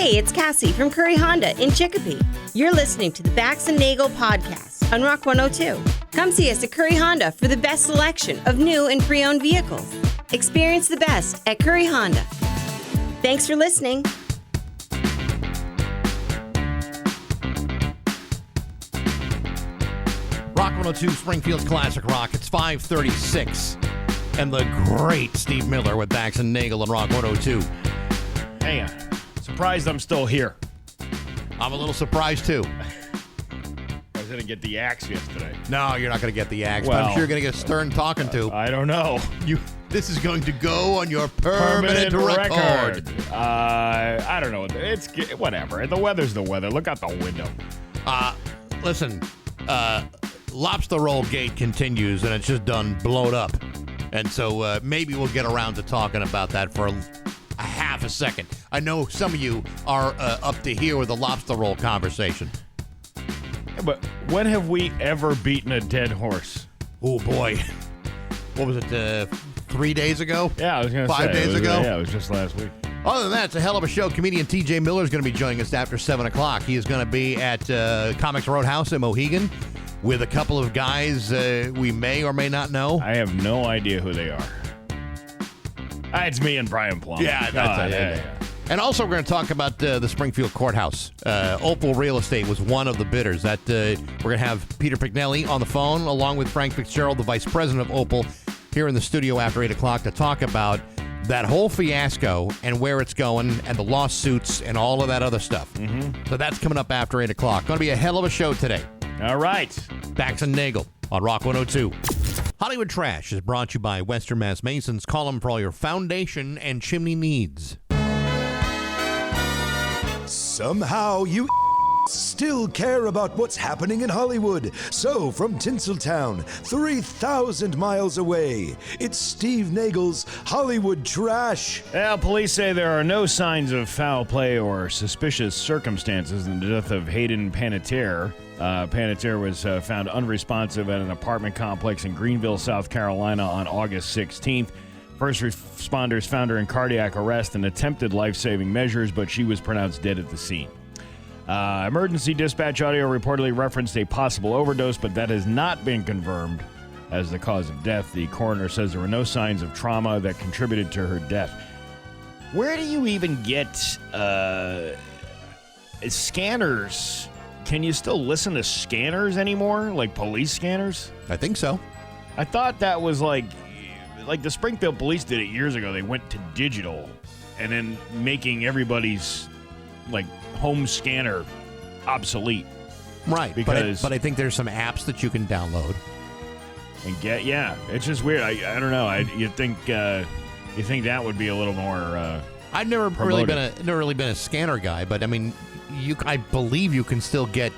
Hey, it's Cassie from Curry Honda in Chicopee. You're listening to the Bax And Nagle podcast on Rock 102. Come see us at Curry Honda for the best selection of new and pre-owned vehicles. Experience the best at Curry Honda. Thanks for listening. Rock 102, Springfield's Classic Rock. It's 5:36. And the great Steve Miller with Bax And Nagle on Rock 102. Hang on. Surprised I'm still here. I'm a little surprised, too. I was going to get the axe yesterday. No, you're not going to get the axe, but Well, I'm sure you're going to get a stern talking to. I don't know. This is going to go on your permanent record. I don't know. It's whatever. The weather's the weather. Look out the window. Listen, Lobster Roll Gate continues, and it's just done blowed up. And so maybe we'll get around to talking about that for a half a second. I know some of you are up to here with the lobster roll conversation. Yeah, but when have we ever beaten a dead horse? Oh, boy. What was it, 3 days ago? Yeah, I was going to say. 5 days ago? Yeah, it was just last week. Other than that, it's a hell of a show. Comedian TJ Miller is going to be joining us after 7 o'clock. He is going to be at Comics Roadhouse in Mohegan with a couple of guys we may or may not know. I have no idea who they are. It's me and Brian Plum. Yeah, that's it. Yeah. And also, we're going to talk about the Springfield Courthouse. Opal Real Estate was one of the bidders. That we're going to have Peter Pignelli on the phone, along with Frank Fitzgerald, the vice president of Opal, here in the studio after 8 o'clock to talk about that whole fiasco and where it's going and the lawsuits and all of that other stuff. Mm-hmm. So that's coming up after 8 o'clock. Going to be a hell of a show today. All right. Bax And Nagle on Rock 102. Hollywood Trash is brought to you by Western Mass Masons. Call them for all your foundation and chimney needs. Somehow you still care about what's happening in Hollywood. So, from Tinseltown, 3,000 miles away, it's Steve Nagle's Hollywood Trash. Well, police say there are no signs of foul play or suspicious circumstances in the death of Hayden Panettiere. Panettiere was found unresponsive at an apartment complex in Greenville, South Carolina on August 16th. First responders found her in cardiac arrest and attempted life-saving measures, but she was pronounced dead at the scene. Emergency dispatch audio reportedly referenced a possible overdose, but that has not been confirmed as the cause of death. The coroner says there were no signs of trauma that contributed to her death. Where do you even get scanners? Can you still listen to scanners anymore? Like police scanners? I think so. I thought that was like the Springfield police did it years ago. They went to digital and then making everybody's like home scanner obsolete. Right. Because but I think there's some apps that you can download. And it's just weird. I don't know. You think that would be a little more I've never really been a scanner guy, but I mean, I believe you can still get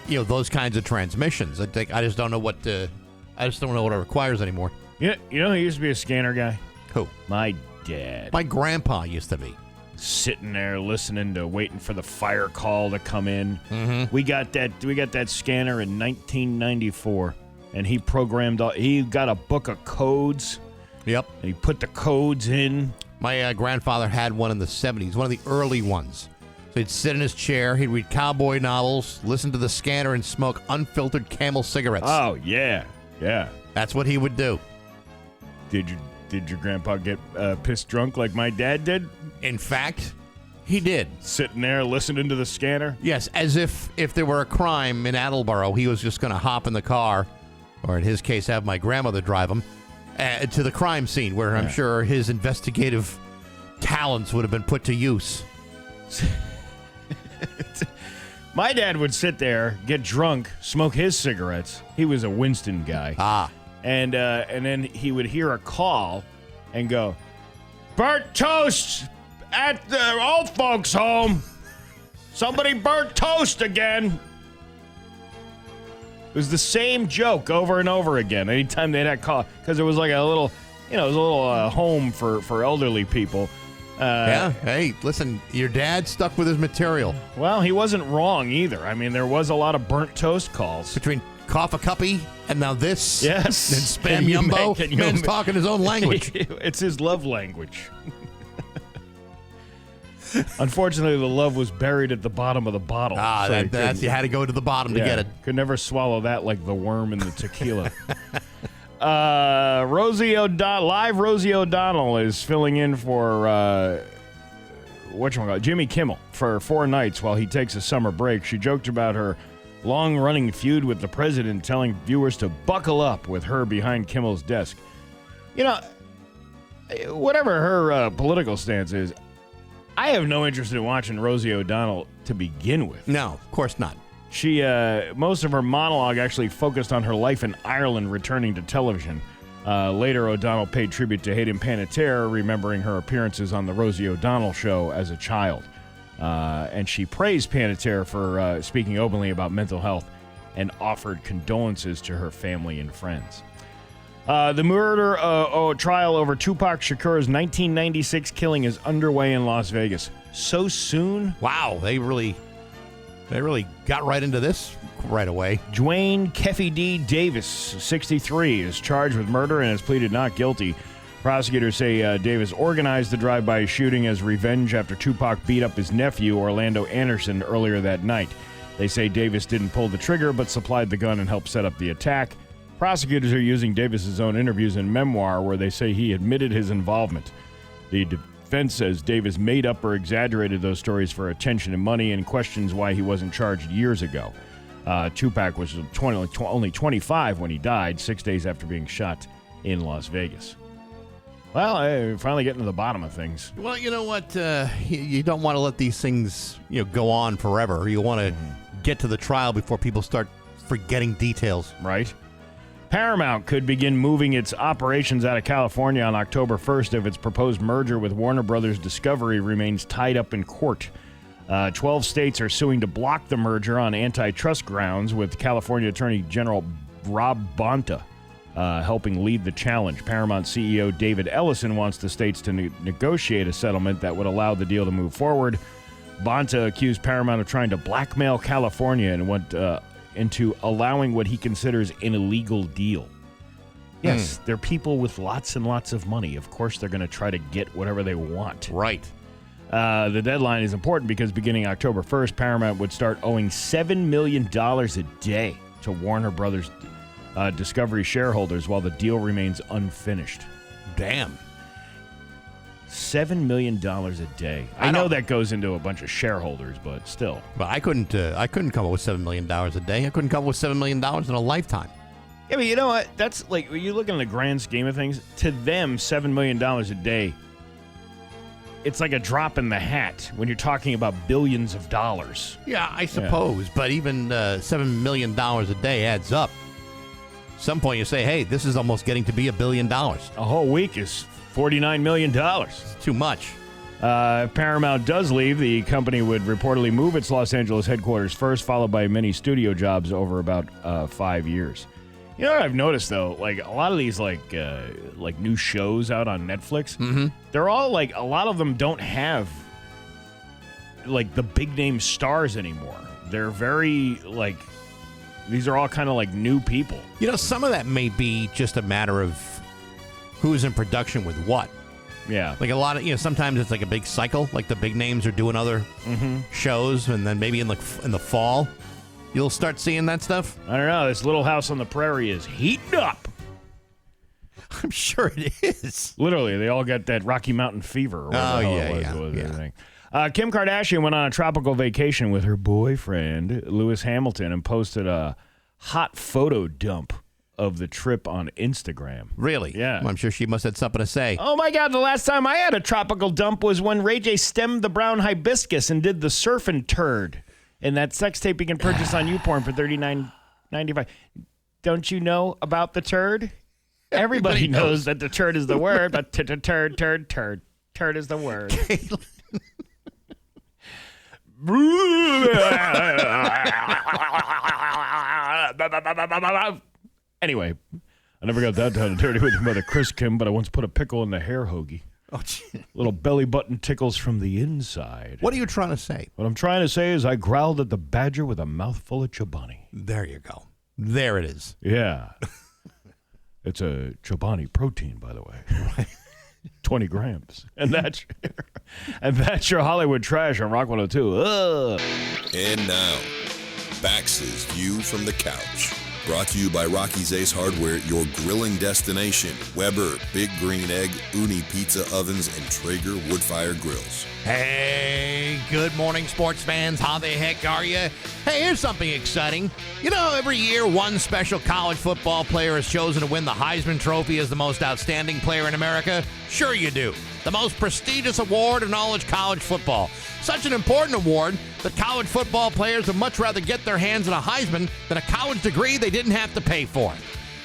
those kinds of transmissions. I just don't know what it requires anymore. Yeah, you know who used to be a scanner guy? Who? My dad. My grandpa used to be. Sitting there waiting for the fire call to come in. Mm-hmm. We got that scanner in 1994, and he got a book of codes. Yep. And he put the codes in. My grandfather had one in the 70s, one of the early ones. So he'd sit in his chair, he'd read cowboy novels, listen to the scanner, and smoke unfiltered Camel cigarettes. Oh, yeah. Yeah. That's what he would do. Did your grandpa get pissed drunk like my dad did? In fact, he did. Sitting there listening to the scanner? Yes, as if there were a crime in Attleboro, he was just going to hop in the car, or in his case, have my grandmother drive him, to the crime scene, where I'm sure his investigative talents would have been put to use. My dad would sit there, get drunk, smoke his cigarettes. He was a Winston guy. And then he would hear a call and go, "Burnt toast at the old folks' home. Somebody burnt toast again." It was the same joke over and over again anytime they had that call, because it was like a little, home for elderly people. Yeah. Hey, listen, your dad stuck with his material. Well, he wasn't wrong either. I mean, there was a lot of burnt toast calls. Between Cough a Cuppy and now this. Yes. And Spam Yumbo. Man's talking his own language. It's his love language. Unfortunately, the love was buried at the bottom of the bottle. Ah, so you had to go to the bottom to get it. Could never swallow that like the worm in the tequila. Rosie O'Donnell is filling in for Jimmy Kimmel for 4 nights while he takes a summer break. She joked about her long-running feud with the president, telling viewers to buckle up with her behind Kimmel's desk. You know, whatever her political stance is, I have no interest in watching Rosie O'Donnell to begin with. No, of course not. She, most of her monologue actually focused on her life in Ireland returning to television. Later, O'Donnell paid tribute to Hayden Panettiere, remembering her appearances on the Rosie O'Donnell show as a child. And she praised Panettiere for speaking openly about mental health and offered condolences to her family and friends. The murder trial over Tupac Shakur's 1996 killing is underway in Las Vegas. So soon? Wow, they really got right into this right away. Dwayne Keffy D. Davis, 63, is charged with murder and has pleaded not guilty. Prosecutors say Davis organized the drive-by shooting as revenge after Tupac beat up his nephew, Orlando Anderson, earlier that night. They say Davis didn't pull the trigger but supplied the gun and helped set up the attack. Prosecutors are using Davis's own interviews and memoir where they say he admitted his involvement. The defense says Davis made up or exaggerated those stories for attention and money and questions why he wasn't charged years ago. Tupac was only 25 when he died, 6 days after being shot in Las Vegas. Well, finally getting to the bottom of things. Well, you know what? You don't want to let these things go on forever. You want to get to the trial before people start forgetting details. Right. Paramount could begin moving its operations out of California on October 1st if its proposed merger with Warner Brothers Discovery remains tied up in court. 12 states are suing to block the merger on antitrust grounds, with California Attorney General Rob Bonta helping lead the challenge. Paramount CEO David Ellison wants the states to negotiate a settlement that would allow the deal to move forward. Bonta accused Paramount of trying to blackmail California and went into allowing what he considers an illegal deal. Yes, they're people with lots and lots of money. Of course, they're going to try to get whatever they want. Right. The deadline is important because beginning October 1st, Paramount would start owing $7 million a day to Warner Brothers Discovery shareholders while the deal remains unfinished. Damn. $7 million a day. I know that goes into a bunch of shareholders, but still. But I couldn't come up with $7 million a day. I couldn't come up with $7 million in a lifetime. Yeah, but you know what? That's like, when you look in the grand scheme of things, to them, $7 million a day, it's like a drop in the hat when you're talking about billions of dollars. Yeah, I suppose. Yeah. But even $7 million a day adds up. At some point you say, hey, this is almost getting to be $1 billion. A whole week is $49 million. It's too much. If Paramount does leave, the company would reportedly move its Los Angeles headquarters first, followed by many studio jobs over about 5 years. You know what I've noticed, though? Like, a lot of these, like new shows out on Netflix, they're all, like, a lot of them don't have, like, the big-name stars anymore. They're very, like, these are all kind of, like, new people. You know, some of that may be just a matter of who's in production with what. Yeah. Like, a lot of, sometimes it's like a big cycle. Like, the big names are doing other shows, and then maybe in the fall, you'll start seeing that stuff. I don't know. This Little House on the Prairie is heating up. I'm sure it is. Literally, they all got that Rocky Mountain fever. Or Yeah. Kim Kardashian went on a tropical vacation with her boyfriend, Lewis Hamilton, and posted a hot photo dump of the trip on Instagram. Really? Yeah. Well, I'm sure she must have something to say. Oh, my God. The last time I had a tropical dump was when Ray J stemmed the brown hibiscus and did the surfing turd. And that sex tape you can purchase on YouPorn for $39.95. Don't you know about the turd? Everybody knows that the turd is the word, but turd. Turd is the word. Anyway, I never got that down and dirty with your mother, Chris Kim, but I once put a pickle in the hair hoagie. Oh, little belly button tickles from the inside. What are you trying to say? What I'm trying to say is I growled at the badger with a mouthful of Chobani. There you go. There it is. Yeah. It's a Chobani protein, by the way. 20 grams. And that's your Hollywood trash on Rock 102. Ugh. And now, Bax's View from the Couch. Brought to you by Rocky's Ace Hardware, your grilling destination. Weber, Big Green Egg, Uni Pizza Ovens, and Traeger Woodfire Grills. Hey, good morning, sports fans. How the heck are you? Hey, here's something exciting. You know, every year one special college football player is chosen to win the Heisman Trophy as the most outstanding player in America. Sure you do. The most prestigious award in all of college football. Such an important award that college football players would much rather get their hands on a Heisman than a college degree they didn't have to pay for.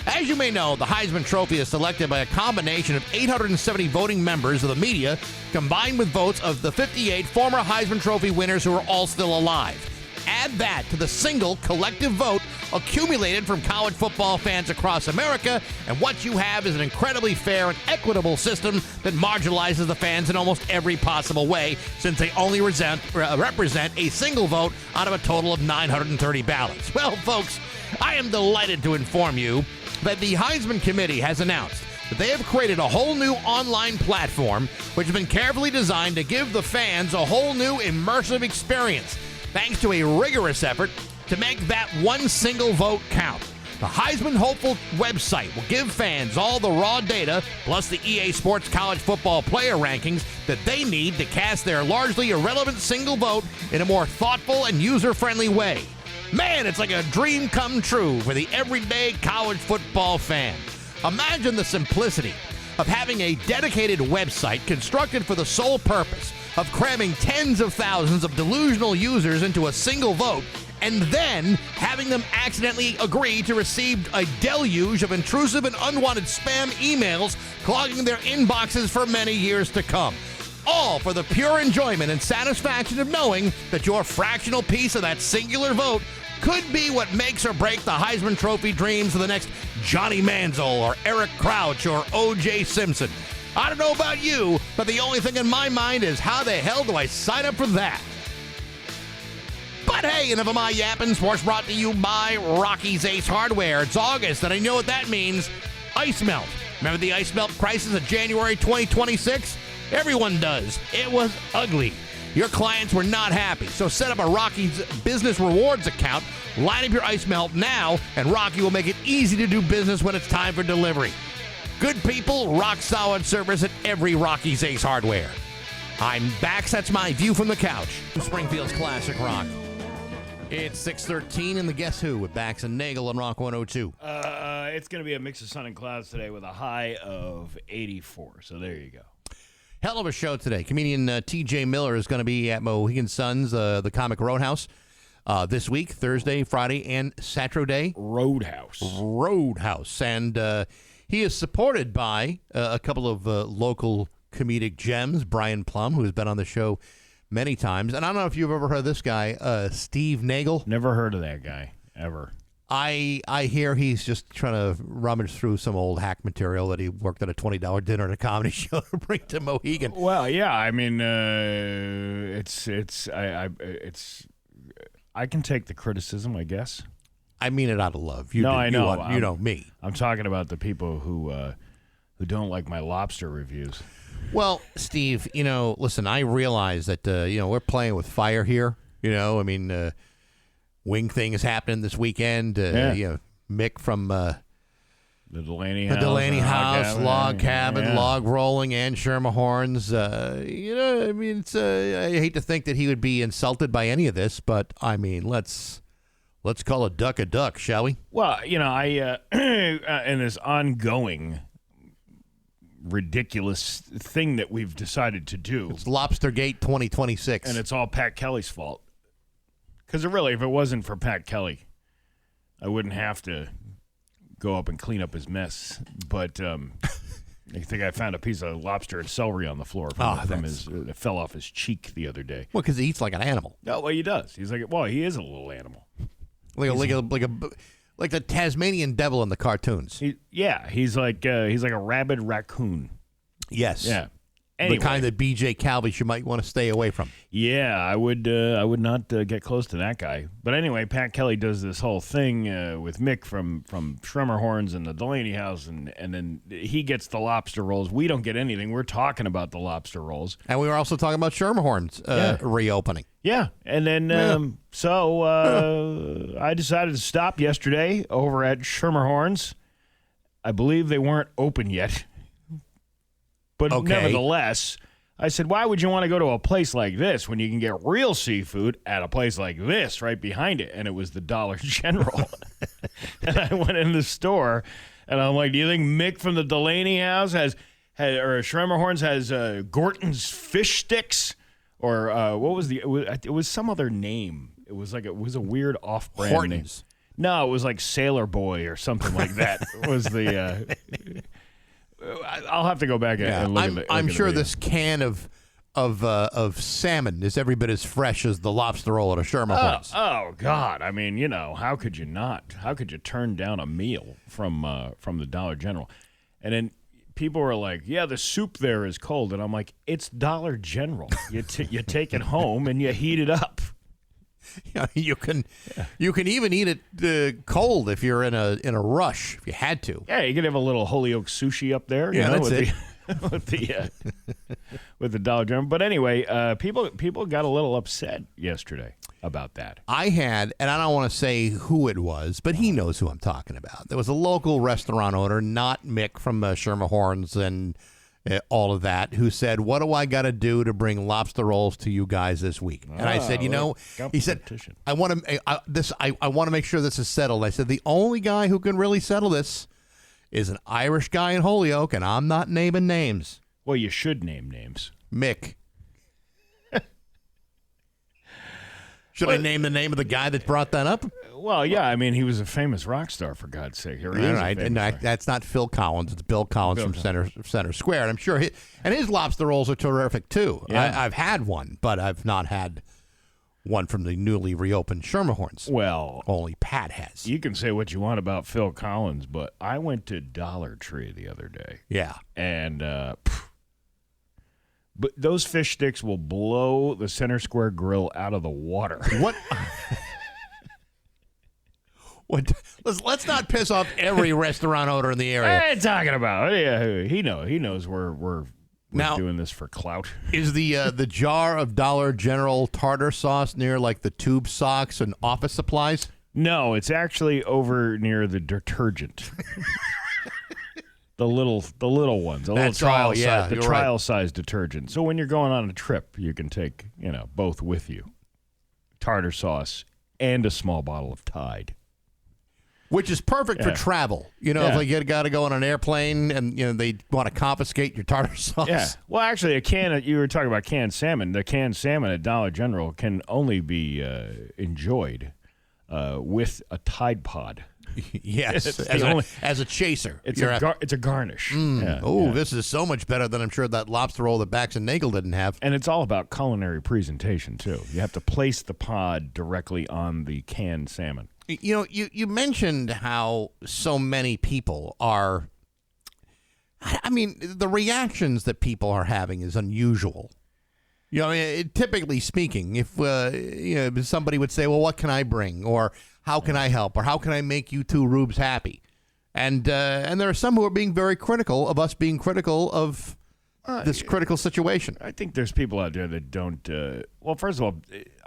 As you may know, the Heisman Trophy is selected by a combination of 870 voting members of the media, combined with votes of the 58 former Heisman Trophy winners who are all still alive. Add that to the single collective vote accumulated from college football fans across America, and what you have is an incredibly fair and equitable system that marginalizes the fans in almost every possible way, since they only represent a single vote out of a total of 930 ballots. Well, folks, I am delighted to inform you that the Heisman Committee has announced that they have created a whole new online platform which has been carefully designed to give the fans a whole new immersive experience, thanks to a rigorous effort to make that one single vote count. The Heisman Hopeful website will give fans all the raw data, plus the EA Sports college football player rankings that they need to cast their largely irrelevant single vote in a more thoughtful and user-friendly way. Man, it's like a dream come true for the everyday college football fan. Imagine the simplicity of having a dedicated website constructed for the sole purpose of cramming tens of thousands of delusional users into a single vote, and then having them accidentally agree to receive a deluge of intrusive and unwanted spam emails clogging their inboxes for many years to come. All for the pure enjoyment and satisfaction of knowing that your fractional piece of that singular vote could be what makes or breaks the Heisman Trophy dreams of the next Johnny Manziel or Eric Crouch or O.J. Simpson. I don't know about you, but the only thing in my mind is how the hell do I sign up for that? But hey, enough of my yapping. Sports brought to you by Rocky's Ace Hardware. It's August, and I know what that means. Ice melt. Remember the ice melt crisis of January 2026? Everyone does. It was ugly. Your clients were not happy, so set up a Rocky's Business Rewards account, line up your ice melt now, and Rocky will make it easy to do business when it's time for delivery. Good people, rock-solid service at every Rocky's Ace Hardware. I'm Bax. That's my view from the couch. Springfield's Classic Rock. It's 6:13 in the Guess Who with Bax and Nagle on Rock 102. It's going to be a mix of sun and clouds today with a high of 84. So there you go. Hell of a show today. Comedian T.J. Miller is going to be at Mohegan Sun's, the Comic Roadhouse, this week, Thursday, Friday, and Saturday. Roadhouse. And he is supported by a couple of local comedic gems, Brian Plum, who has been on the show many times. And I don't know if you've ever heard of this guy, Steve Nagle. Never heard of that guy, ever. I hear he's just trying to rummage through some old hack material that he worked at a $20 dinner at a comedy show to bring to Mohegan. Well, yeah, I mean, I can take the criticism, I guess. I mean it out of love. I know. You know me. I'm talking about the people who don't like my lobster reviews. Well, Steve, listen, I realize that, we're playing with fire here. I mean, wing thing is happening this weekend. Mick from the Delaney House, Log Cabin, Log Rolling, and Schermerhorns. I hate to think that he would be insulted by any of this, but I mean, let's call a duck, shall we? Well, I in this ongoing ridiculous thing that we've decided to do. It's Lobstergate 2026. And it's all Pat Kelly's fault. Because really, if it wasn't for Pat Kelly, I wouldn't have to go up and clean up his mess. But I think I found a piece of lobster and celery on the floor it fell off his cheek the other day. Well, because he eats like an animal. No, well, he does. He is a little animal. Like the Tasmanian devil in the cartoons. He's like a rabid raccoon. Yes. Yeah. Anyway. The kind that B.J. Calvish you might want to stay away from. Yeah, I would not get close to that guy. But anyway, Pat Kelly does this whole thing with Mick from Schermerhorns and the Delaney House, and then he gets the lobster rolls. We don't get anything. We're talking about the lobster rolls. And we were also talking about Schermerhorns reopening. Yeah, and then I decided to stop yesterday over at Schermerhorns. I believe they weren't open yet. But nevertheless, I said, why would you want to go to a place like this when you can get real seafood at a place like this right behind it? And it was the Dollar General. And I went in the store, and I'm like, do you think Mick from the Delaney House or Schermerhorns has Gorton's fish sticks? Or what was it was some other name. It was a weird off-brand Hortons. name. No, it was like Sailor Boy or something like that. Was the... I'll have to go back and look at the I'm sure video. this can of salmon is every bit as fresh as the lobster roll at a Schermerhorns. Oh God! I mean, how could you not? How could you turn down a meal from the Dollar General? And then people were like, "Yeah, the soup there is cold," and I'm like, "It's Dollar General. You take it home and you heat it up." You can even eat it cold if you're in a rush, if you had to. Yeah, you could have a little Holyoke sushi up there. That's it. With the Dollar General. But anyway, people got a little upset yesterday about that. I had, and I don't want to say who it was, but he knows who I'm talking about. There was a local restaurant owner, not Mick from Schermerhorns and all of that, who said, what do I got to do to bring lobster rolls to you guys this week? And I said, he said, I want to make sure this is settled. I said, the only guy who can really settle this is an Irish guy in Holyoke, and I'm not naming names. Well, you should name names. Mick. Should I name the name of the guy that brought that up? Well, yeah. I mean, he was a famous rock star, for God's sake. That's not Phil Collins. It's Bill Collins from Center Square. And I'm sure his lobster rolls are terrific, too. Yeah. I've had one, but I've not had one from the newly reopened Schermerhorns. Well, only Pat has. You can say what you want about Phil Collins, but I went to Dollar Tree the other day. Yeah. And but those fish sticks will blow the Center Square Grill out of the water. What? Let's not piss off every restaurant owner in the area. What are you talking about? Yeah, he knows we're now doing this for clout. Is the jar of Dollar General tartar sauce near like the tube socks and office supplies? No, it's actually over near the detergent. The little ones, little trial size detergent. So when you're going on a trip, you can take both with you, tartar sauce and a small bottle of Tide, which is perfect for travel. If like you got to go on an airplane and they want to confiscate your tartar sauce. Yeah. Well, actually, you were talking about canned salmon. The canned salmon at Dollar General can only be enjoyed with a Tide Pod. Yes, as a chaser. It's a garnish. This is so much better than I'm sure that lobster roll that Bax and Nagle didn't have. And it's all about culinary presentation, too. You have to place the pod directly on the canned salmon. You mentioned how so many people are, I mean, the reactions that people are having is unusual. Typically speaking, if somebody would say, well, what can I bring? Or how can I help? Or how can I make you two rubes happy? And there are some who are being very critical of us being critical of this critical situation. I think there's people out there that don't, well, first of all,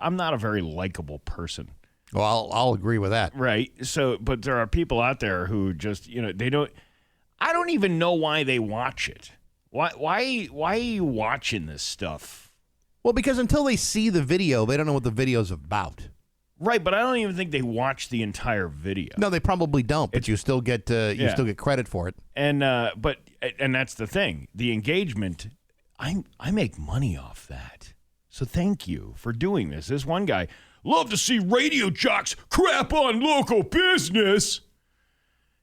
I'm not a very likable person. Well, I'll agree with that. Right. So, but there are people out there who just, they don't, I don't even know why they watch it. Why are you watching this stuff? Well, because until they see the video, they don't know what the video's about. Right, but I don't even think they watch the entire video. No, they probably don't. But you still get still get credit for it. And and that's the thing. The engagement, I make money off that. So thank you for doing this. This one guy, love to see radio jocks crap on local business.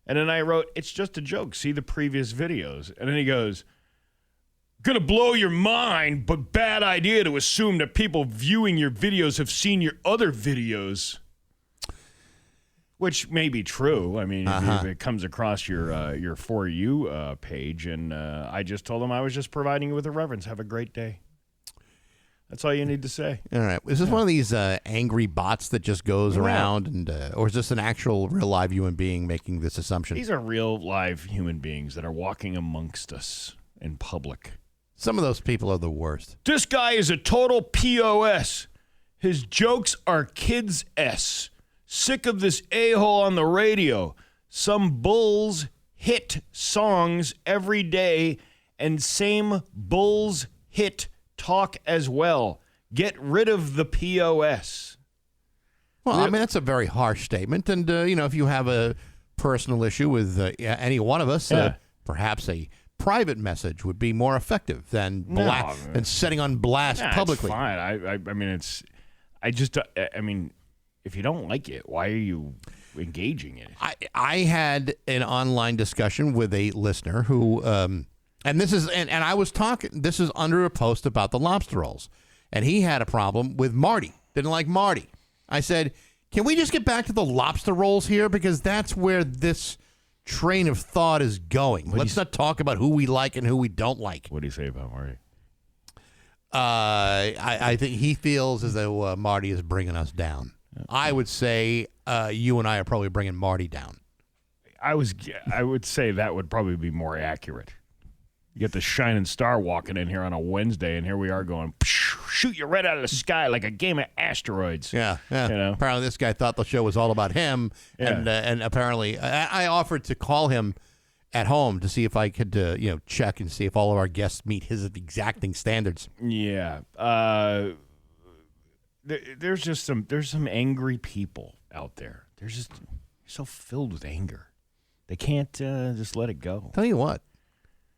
And then I wrote, it's just a joke. See the previous videos. And then he goes, gonna blow your mind, but bad idea to assume that people viewing your videos have seen your other videos. Which may be true. I mean, if it comes across your For You page, and I just told them I was just providing you with a reference. Have a great day. That's all you need to say. All right. Is this one of these angry bots that just goes around, and or is this an actual real live human being making this assumption? These are real live human beings that are walking amongst us in public. Some of those people are the worst. This guy is a total POS. His jokes are kids' S. Sick of this a-hole on the radio. Some bulls hit songs every day, and same bulls hit talk as well. Get rid of the POS. Well, I mean, that's a very harsh statement. And, if you have a personal issue with any one of us, perhaps a private message would be more effective than setting on blast publicly. It's fine. I mean, if you don't like it, why are you engaging in it? I had an online discussion with a listener who, and this is, and I was talking, this is under a post about the lobster rolls, and he had a problem with Marty. Didn't like Marty. I said, can we just get back to the lobster rolls here? Because that's where this train of thought is going. Let's not talk about who we like and who we don't like. What do you say about Marty? I think he feels as though Marty is bringing us down. I would say you and I are probably bringing Marty down. I would say that would probably be more accurate. You get the shining star walking in here on a Wednesday, and here we are going, shoot you right out of the sky like a game of asteroids. Yeah. Apparently this guy thought the show was all about him, and apparently I offered to call him at home to see if I could, check and see if all of our guests meet his exacting standards. Yeah. There's some angry people out there. They're just so filled with anger. They can't just let it go. Tell you what,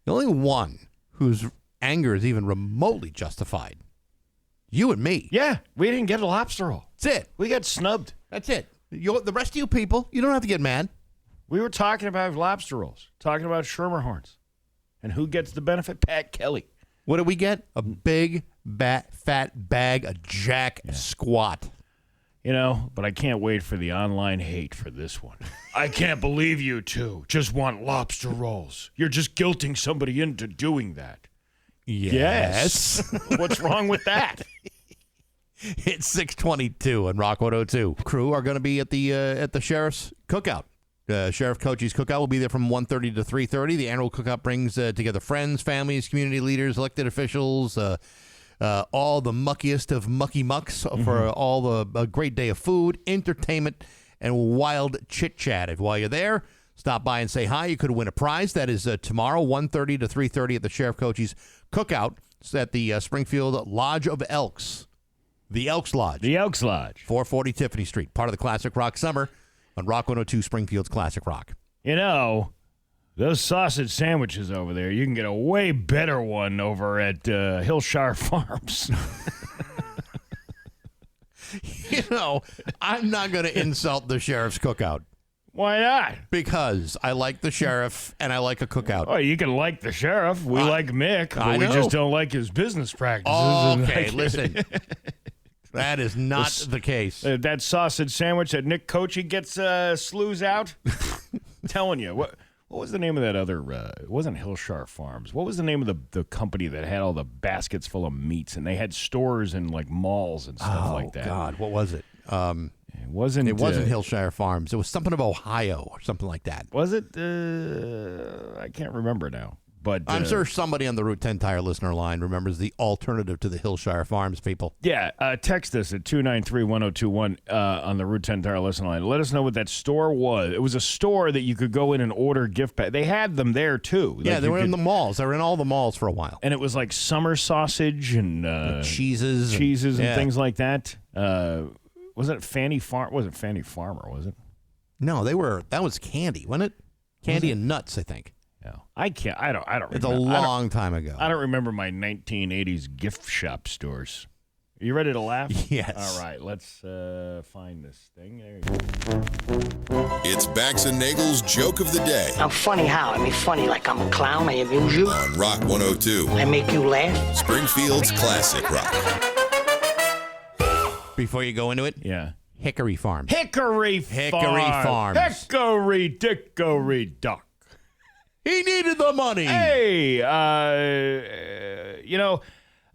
the only one whose anger is even remotely justified, you and me. Yeah, we didn't get a lobster roll. That's it. We got snubbed. That's it. The rest of you people, you don't have to get mad. We were talking about lobster rolls, talking about Schermerhorns. And who gets the benefit? Pat Kelly. What did we get? A big, fat bag of jack squat. But I can't wait for the online hate for this one. I can't believe you two just want lobster rolls. You're just guilting somebody into doing that. Yes. What's wrong with that? It's 6:22 on Rock 102. Crew are going to be at the sheriff's cookout. Sheriff Cochise Cookout will be there from 1:30 to 3:30. The annual cookout brings together friends, families, community leaders, elected officials, all the muckiest of mucky mucks for a great day of food, entertainment, and wild chit-chat. If while you're there, stop by and say hi. You could win a prize. That is tomorrow, 1:30 to 3:30 at the Sheriff Cochise Cookout. It's at the Springfield Lodge of Elks. The Elks Lodge. The Elks Lodge. 440 Tiffany Street. Part of the Classic Rock Summer on Rock 102, Springfield's Classic Rock. Those sausage sandwiches over there, you can get a way better one over at Hillshire Farms. I'm not going to insult the sheriff's cookout. Why not? Because I like the sheriff and I like a cookout. Oh, you can like the sheriff. We like Mick, but we just don't like his business practices. Okay, listen. That is not the case. That sausage sandwich that Nick Cochie gets slews out. Telling you. What was the name of that other? It wasn't Hillshire Farms. What was the name of the company that had all the baskets full of meats, and they had stores in like malls and stuff like that? Oh God, what was it? It wasn't Hillshire Farms. It was something of Ohio or something like that. Was it? I can't remember now. But I'm sure somebody on the Route 10 Tire listener line remembers the alternative to the Hillshire Farms people. Yeah, text us at 293-1021 on the Route 10 Tire listener line. Let us know what that store was. It was a store that you could go in and order gift pack. They had them there, too. Yeah, they were in the malls. They were in all the malls for a while. And it was like summer sausage and cheeses and things like that. Was it Fanny Farm? Wasn't Fanny Farmer, was it? No, that was candy, wasn't it? Candy and nuts, I think. No, I can't. I don't. It's a long time ago. I don't remember my 1980s gift shop stores. Are you ready to laugh? Yes. All right, let's find this thing. There you go. It's Bax and Nagle's Joke of the Day. I'm funny how? I mean funny like I'm a clown, I amuse you. On Rock 102. I make you laugh. Springfield's Classic Rock. Before you go into it, yeah, Hickory Farms. Hickory Farms. Hickory dickory dock. He needed the money. Hey, I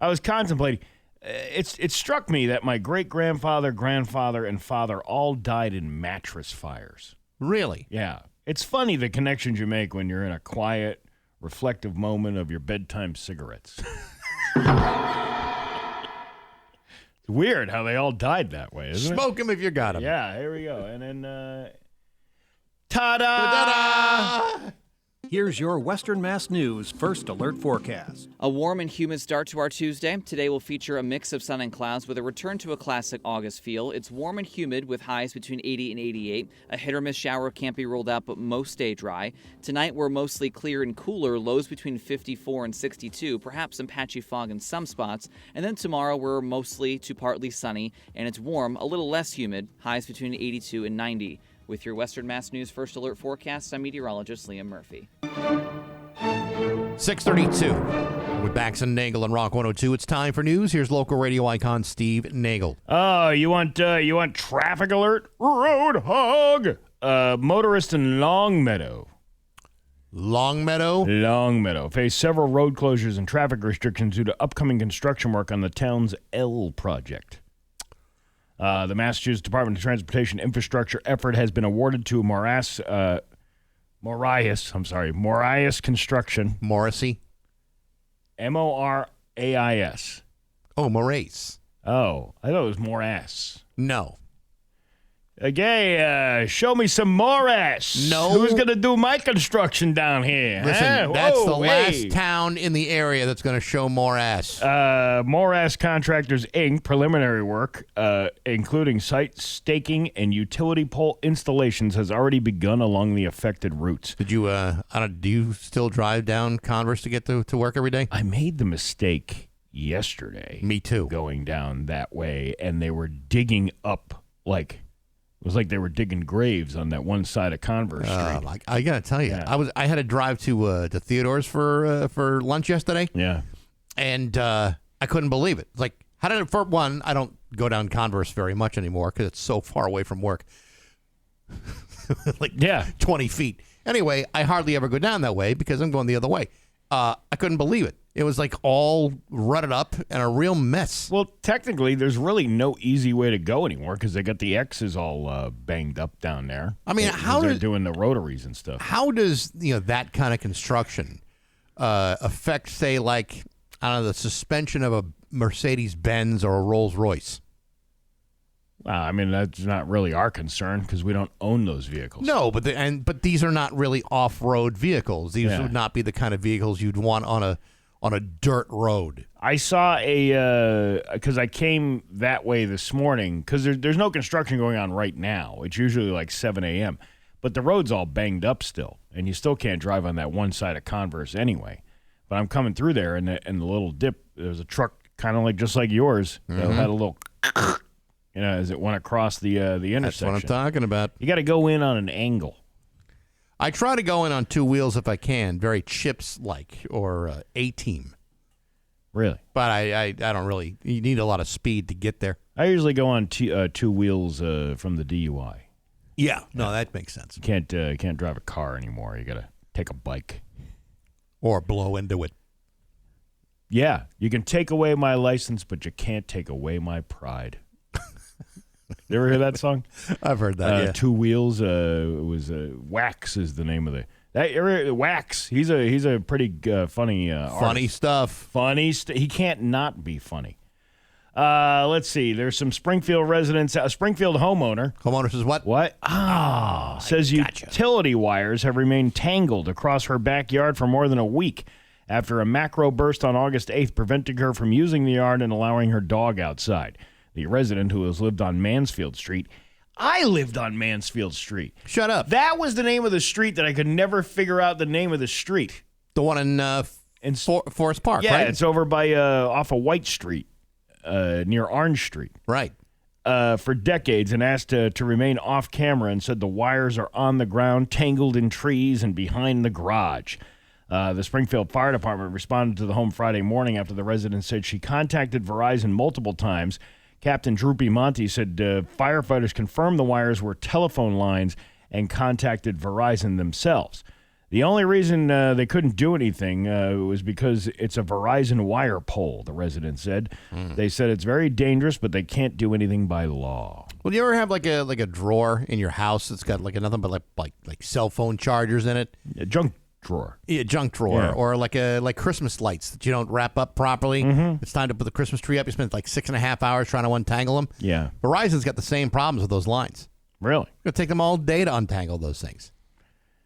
was contemplating. It struck me that my great-grandfather, grandfather, and father all died in mattress fires. Really? Yeah. It's funny the connections you make when you're in a quiet, reflective moment of your bedtime cigarettes. It's weird how they all died that way, isn't it? Smoke them if you got them. Yeah, here we go. And then, ta-da! Here's your Western Mass News First Alert Forecast. A warm and humid start to our Tuesday. Today will feature a mix of sun and clouds with a return to a classic August feel. It's warm and humid with highs between 80 and 88. A hit or miss shower can't be ruled out, but most stay dry. Tonight we're mostly clear and cooler, lows between 54 and 62, perhaps some patchy fog in some spots. And then tomorrow we're mostly to partly sunny, and it's warm, a little less humid, highs between 82 and 90. With your Western Mass News First Alert forecast, I'm meteorologist Liam Murphy. 6:32 with Bax and Nagle on Rock 102. It's time for news. Here's local radio icon Steve Nagle. Oh, you want traffic alert? Road hog. Motorist in Longmeadow face several road closures and traffic restrictions due to upcoming construction work on the town's L project. The Massachusetts Department of Transportation infrastructure effort has been awarded to Morias Construction. Morrissey. Morais. Oh, Moraes. Oh, I thought it was Morass. No. Okay, show me some Morass. No. Who's going to do my construction down here? Listen, that's the hey. last town in the area that's going to show more ass. Morass Contractors, Inc. preliminary work, including site staking and utility pole installations, has already begun along the affected routes. Did you, do you still drive down Converse to get to work every day? I made the mistake yesterday. Me too. Going down that way, and they were digging up it was like they were digging graves on that one side of Converse Street. I gotta tell you, Yeah. I had to drive to Theodore's for lunch yesterday. Yeah, and I couldn't believe it. It's like, how did it? For one, I don't go down Converse very much anymore because it's so far away from work. 20 feet. Anyway, I hardly ever go down that way because I'm going the other way. I couldn't believe it. It was like all rutted up and a real mess. Well, technically, there's really no easy way to go anymore because they got the X's all banged up down there. I mean, they're doing the rotaries and stuff. How does that kind of construction affect, say, like, I don't know, the suspension of a Mercedes-Benz or a Rolls-Royce? I mean, that's not really our concern because we don't own those vehicles. No, but these are not really off-road vehicles. These would not be the kind of vehicles you'd want on a dirt road. I saw because I came that way this morning because there's no construction going on right now. It's usually like 7 a.m. But the road's all banged up still, and you still can't drive on that one side of Converse anyway. But I'm coming through there, and the little dip, there's a truck kind of just like yours that had a little, as it went across the intersection. That's what I'm talking about. You got to go in on an angle. I try to go in on two wheels if I can, very Chips-like or A-Team. Really? But I don't really. You need a lot of speed to get there. I usually go on two wheels from the DUI. Yeah. No, that makes sense. You can't drive a car anymore. You got to take a bike. Or blow into it. Yeah. You can take away my license, but you can't take away my pride. You ever hear that song? I've heard that, yeah. Two Wheels. It was Wax is the name of Wax. He's a pretty funny funny artist. Stuff. He can't not be funny. Let's see. There's some Springfield residents. A Springfield homeowner. Homeowner says what? What? Says utility wires have remained tangled across her backyard for more than a week after a macro burst on August 8th preventing her from using the yard and allowing her dog outside. The resident, who has lived on Mansfield Street. I lived on Mansfield Street. Shut up. That was the name of the street that I could never figure out the name of the street. The one in Forest Park, yeah, right? Yeah, it's over by off of White Street, near Orange Street. Right. For decades and asked to remain off camera and said the wires are on the ground, tangled in trees and behind the garage. The Springfield Fire Department responded to the home Friday morning after the resident said she contacted Verizon multiple times, Captain Droopy Monty said firefighters confirmed the wires were telephone lines and contacted Verizon themselves. The only reason they couldn't do anything was because it's a Verizon wire pole, the resident said. They said it's very dangerous, but they can't do anything by law. Well, do you ever have like a drawer in your house that's got like nothing but like cell phone chargers in it? A junk drawer. Yeah, junk drawer. Yeah. Or like Christmas lights that you don't wrap up properly. It's time to put the Christmas tree up. You spend like 6.5 hours trying to untangle them. Yeah. Verizon's got the same problems with those lines. Really? It'll take them all day to untangle those things.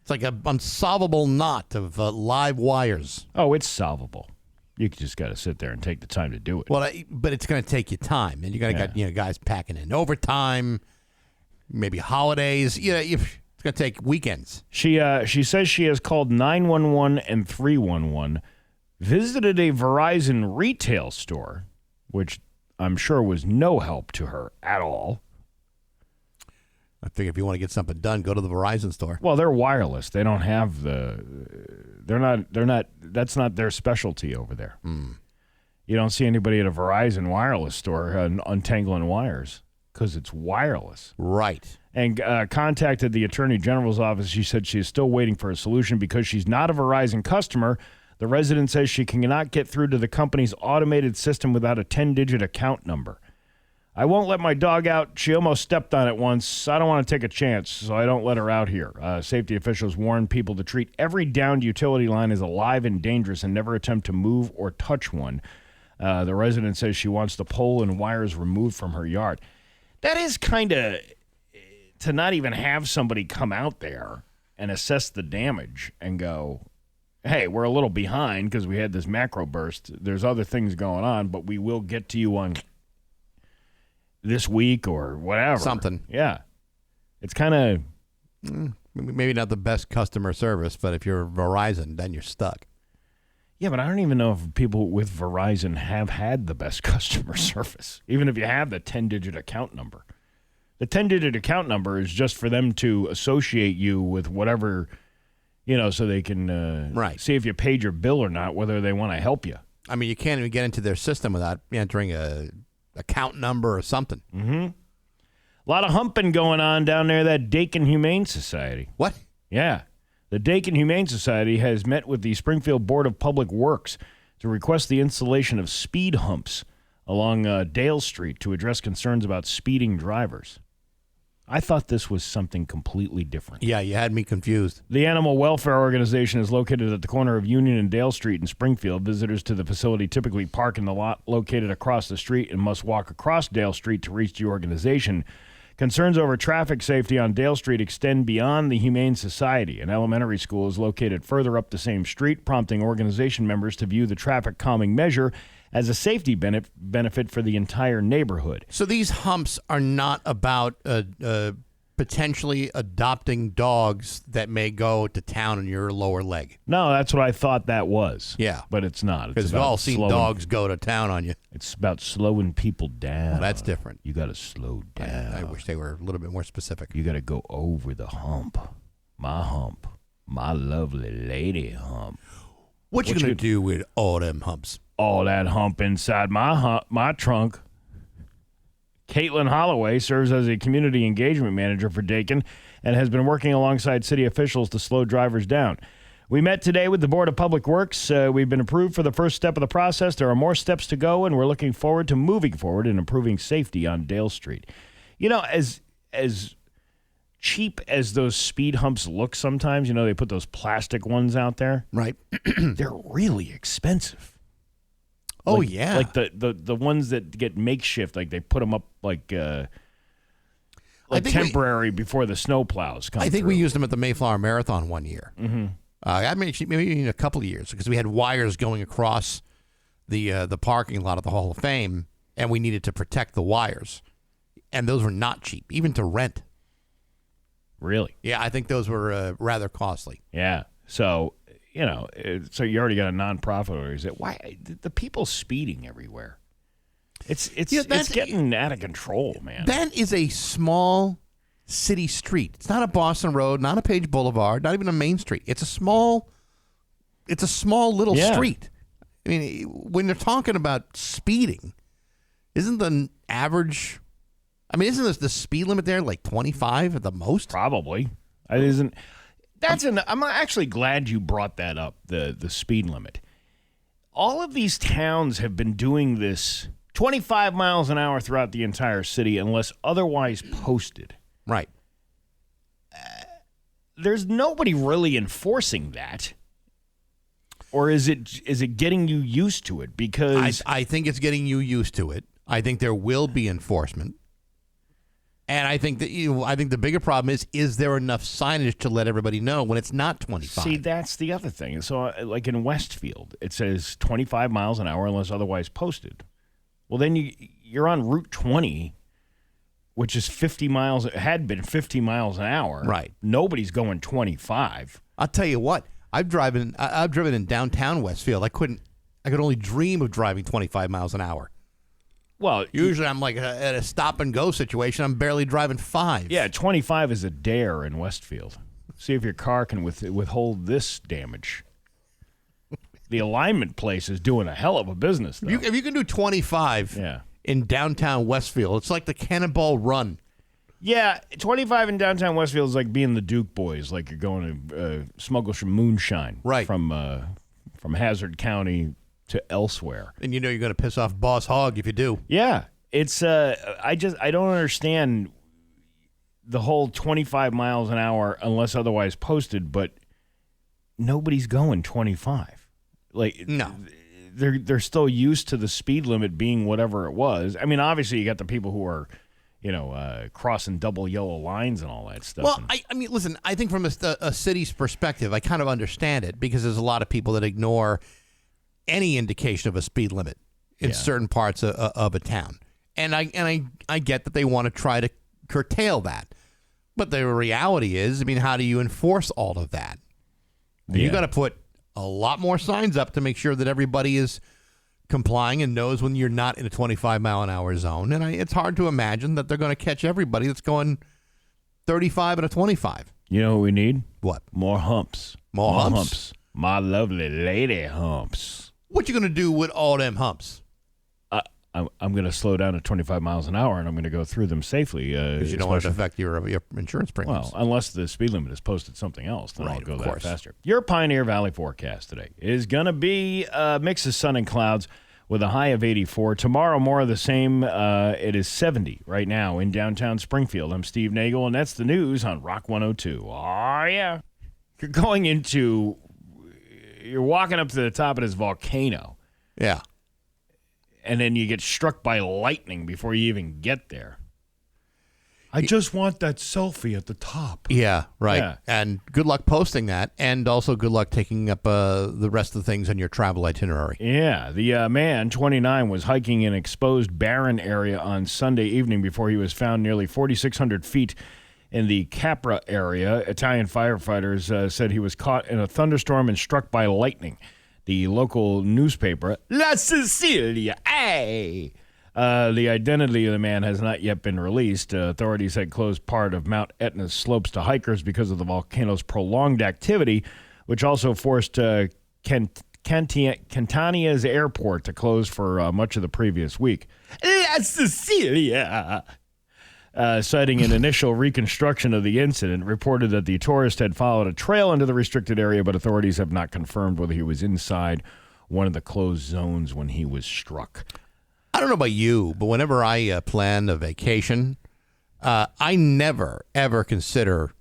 It's like an unsolvable knot of live wires. Oh, it's solvable. You just got to sit there and take the time to do it. Well, but it's going to take you time, and you're going to get guys packing in overtime, maybe holidays. It's going to take weekends. She says she has called 911 and 311, visited a Verizon retail store, which I'm sure was no help to her at all. I figure if you want to get something done, go to the Verizon store. Well, they're wireless. They don't have they're not, that's not their specialty over there. You don't see anybody at a Verizon wireless store untangling wires because it's wireless. Right. And contacted the Attorney General's office. She said she is still waiting for a solution because she's not a Verizon customer. The resident says she cannot get through to the company's automated system without a 10-digit account number. I won't let my dog out. She almost stepped on it once. I don't want to take a chance, so I don't let her out here. Safety officials warn people to treat every downed utility line as alive and dangerous and never attempt to move or touch one. The resident says she wants the pole and wires removed from her yard. That is kind of to not even have somebody come out there and assess the damage and go, hey, we're a little behind because we had this macro burst. There's other things going on, but we will get to you on this week or whatever. Something. Yeah. It's kind of... Maybe not the best customer service, but if you're Verizon, then you're stuck. Yeah, but I don't even know if people with Verizon have had the best customer service, even if you have the 10-digit account number. The 10-digit account number is just for them to associate you with whatever, so they can see if you paid your bill or not, whether they want to help you. I mean, you can't even get into their system without entering a account number or something. Mm-hmm. A lot of humping going on down there at that Dakin Humane Society. What? Yeah. The Dakin Humane Society has met with the Springfield Board of Public Works to request the installation of speed humps along Dale Street to address concerns about speeding drivers. I thought this was something completely different. Yeah, you had me confused. The animal welfare organization is located at the corner of Union and Dale Street in Springfield. Visitors to the facility typically park in the lot located across the street and must walk across Dale Street to reach the organization. Concerns over traffic safety on Dale Street extend beyond the Humane Society. An elementary school is located further up the same street, prompting organization members to view the traffic calming measure as a safety benefit for the entire neighborhood. So these humps are not about potentially adopting dogs that may go to town on your lower leg. No, that's what I thought that was. Yeah. But it's not. Because we've all seen dogs go to town on you. It's about slowing people down. Well, that's different. You got to slow down. I wish they were a little bit more specific. You got to go over the hump. My lovely lady hump. What you going to do with all them humps? All that hump inside my trunk. Caitlin Holloway serves as a community engagement manager for Dakin and has been working alongside city officials to slow drivers down. We met today with the Board of Public Works. We've been approved for the first step of the process. There are more steps to go, and we're looking forward to moving forward and improving safety on Dale Street. As cheap as those speed humps look sometimes, they put those plastic ones out there. Right. They're really expensive. Oh, yeah. Like the ones that get makeshift, like they put them up like temporary before the snow plows come I think through. we used them at the Mayflower Marathon one year. Mm-hmm. Maybe a couple of years, because we had wires going across the parking lot of the Hall of Fame, and we needed to protect the wires. And those were not cheap, even to rent. Really? Yeah, I think those were rather costly. Yeah. So... so you already got a nonprofit organization. Why the people speeding everywhere? It's getting out of control, man. That is a small city street. It's not a Boston Road, not a Page Boulevard, not even a main street. It's a small little street. I mean, when they're talking about speeding, Isn't the average? I mean, isn't the speed limit there like 25 at the most? Probably. It isn't. I'm actually glad you brought that up. The speed limit. All of these towns have been doing this 25 miles an hour throughout the entire city, unless otherwise posted. Right. There's nobody really enforcing that. Or is it getting you used to it? Because I think it's getting you used to it. I think there will be enforcement. And I think that the bigger problem is there enough signage to let everybody know when it's not 25? See, that's the other thing. So, like in Westfield, it says 25 miles an hour unless otherwise posted. Well, then you're on Route 20, which is 50 miles. It had been 50 miles an hour. Right. Nobody's going 25. I'll tell you what. I've driven in downtown Westfield. I could only dream of driving 25 miles an hour. Well, usually I'm like at a stop and go situation. I'm barely driving 5. Yeah, 25 is a dare in Westfield. See if your car can withhold this damage. The alignment place is doing a hell of a business, though. If you can do 25 in downtown Westfield, it's like the Cannonball Run. Yeah, 25 in downtown Westfield is like being the Duke boys, like you're going to smuggle some moonshine from Hazard County to elsewhere. And you know you're going to piss off Boss Hogg if you do. Yeah, it's I don't understand the whole 25 miles an hour unless otherwise posted, but nobody's going 25. Like no. They're still used to the speed limit being whatever it was. I mean, obviously you got the people who are crossing double yellow lines and all that stuff. Well, I mean, listen, I think from a city's perspective, I kind of understand it because there's a lot of people that ignore any indication of a speed limit in certain parts of a town. And I get that they want to try to curtail that. But the reality is, I mean, how do you enforce all of that? Yeah. You got to put a lot more signs up to make sure that everybody is complying and knows when you're not in a 25-mile-an-hour zone. And it's hard to imagine that they're going to catch everybody that's going 35 and a 25. You know what we need? What? More humps. More humps? My lovely lady humps. What you going to do with all them humps? I'm going to slow down to 25 miles an hour, and I'm going to go through them safely. Because you don't want it to affect your insurance premiums. Well, unless the speed limit is posted something else, then right, I'll go that course. Faster. Your Pioneer Valley forecast today is going to be a mix of sun and clouds with a high of 84. Tomorrow, more of the same. It is 70 right now in downtown Springfield. I'm Steve Nagle, and that's the news on Rock 102. Oh, yeah. You're walking up to the top of this volcano. Yeah. And then you get struck by lightning before you even get there. I just want that selfie at the top. Yeah, right. Yeah. And good luck posting that, and also good luck taking up the rest of the things on your travel itinerary. Yeah, the man, 29, was hiking an exposed barren area on Sunday evening before he was found nearly 4,600 feet in the Capra area. Italian firefighters said he was caught in a thunderstorm and struck by lightning. The local newspaper, La Sicilia, the identity of the man has not yet been released. Authorities had closed part of Mount Etna's slopes to hikers because of the volcano's prolonged activity, which also forced Catania's airport to close for much of the previous week. La Sicilia! Citing an initial reconstruction of the incident, reported that the tourist had followed a trail into the restricted area, but authorities have not confirmed whether he was inside one of the closed zones when he was struck. I don't know about you, but whenever I plan a vacation, I never ever consider,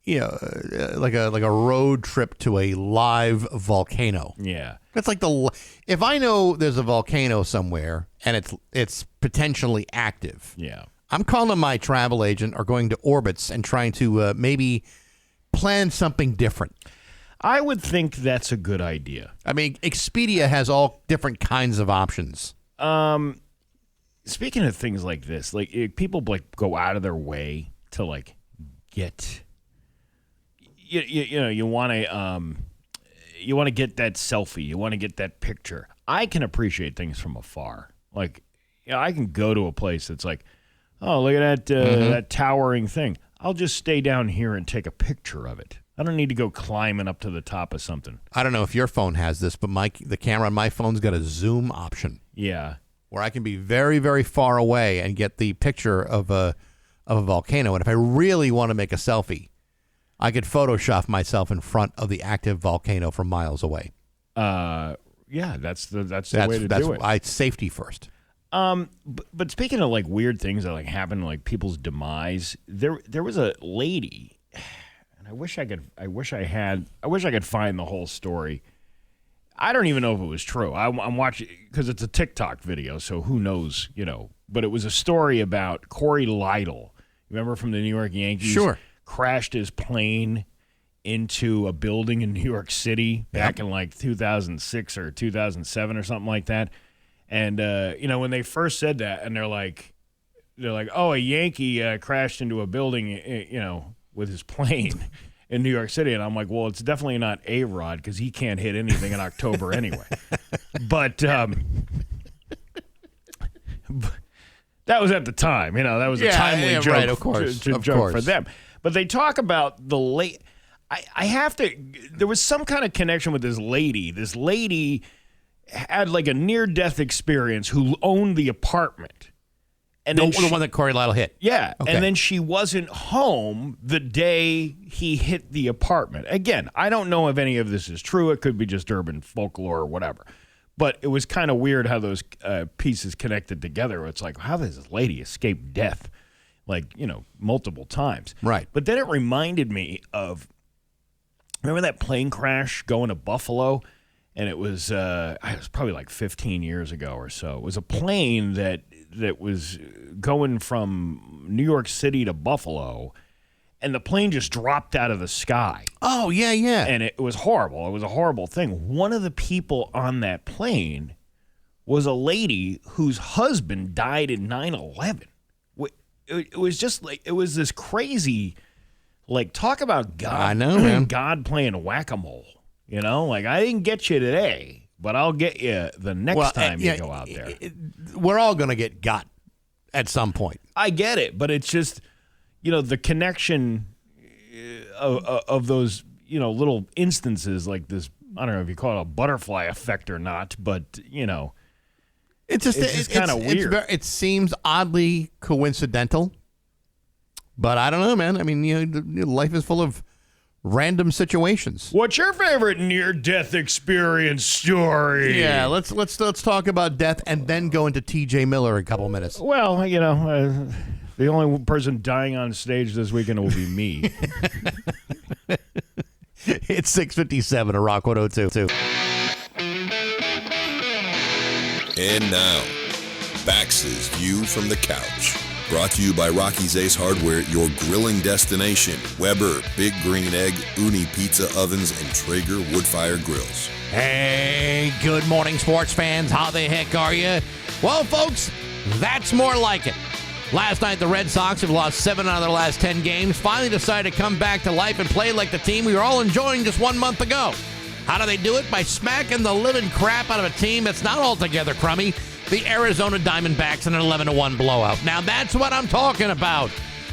like a road trip to a live volcano. Yeah, it's like if I know there's a volcano somewhere and it's potentially active. Yeah. I'm calling my travel agent or going to Orbitz and trying to maybe plan something different. I would think that's a good idea. I mean, Expedia has all different kinds of options. Speaking of things like this, like people go out of their way to get, you want to get that selfie, you want to get that picture. I can appreciate things from afar. I can go to a place that's like, oh, look at that towering thing. I'll just stay down here and take a picture of it. I don't need to go climbing up to the top of something. I don't know if your phone has this, but the camera on my phone's got a zoom option. Yeah. where I can be very, very far away and get the picture of a volcano. And if I really want to make a selfie, I could Photoshop myself in front of the active volcano from miles away. Yeah, that's the way to do it. Safety first. But speaking of like weird things that like happen, like people's demise, there was a lady, and I wish I could find the whole story. I don't even know if it was true. I'm watching because it's a TikTok video, so who knows, But it was a story about Corey Lytle. Remember from the New York Yankees? Sure. Crashed his plane into a building in New York City back in like 2006 or 2007 or something like that. And when they first said that, and they're like, oh, a Yankee crashed into a building, with his plane in New York City, and I'm like, well, it's definitely not A-Rod because he can't hit anything in October anyway. But that was at the time, that was a timely joke, right, of course, joke for them. But they talk about the late. I have to. There was some kind of connection with this lady. This lady had like a near-death experience who owned the apartment. And the one that Corey Lytle hit. Yeah, okay. And then she wasn't home the day he hit the apartment. Again, I don't know if any of this is true. It could be just urban folklore or whatever. But it was kind of weird how those pieces connected together. It's like, how does this lady escape death? Like, multiple times. Right. But then it reminded me of, remember that plane crash going to Buffalo? And it was probably like 15 years ago or so. It was a plane that was going from New York City to Buffalo, and the plane just dropped out of the sky. Oh, yeah. And it was horrible. It was a horrible thing. One of the people on that plane was a lady whose husband died in 9/11. It was just like, it was this crazy, like, talk about God. I know, man. God playing whack-a-mole. Like, I didn't get you today, but I'll get you the next time you go out there. We're all going to get got at some point. I get it, but it's just, the connection of those, little instances like this. I don't know if you call it a butterfly effect or not, but, it's just kind of weird. It seems oddly coincidental, but I don't know, man. I mean, life is full of random situations. What's your favorite near-death experience story? Yeah, let's talk about death and then go into T.J. Miller in a couple minutes. Well, the only person dying on stage this weekend will be me. It's 6:57 at Rock 102. And now, Bax's View from the Couch. Brought to you by Rocky's Ace Hardware, your grilling destination. Weber, Big Green Egg, Uni Pizza Ovens, and Traeger Woodfire Grills. Hey, good morning, sports fans. How the heck are you? Well, folks, that's more like it. Last night, the Red Sox have lost 7 out of their last 10 games, finally decided to come back to life and play like the team we were all enjoying just 1 month ago. How do they do it? By smacking the living crap out of a team that's not altogether crummy, the Arizona Diamondbacks, in an 11-1 blowout. Now, that's what I'm talking about.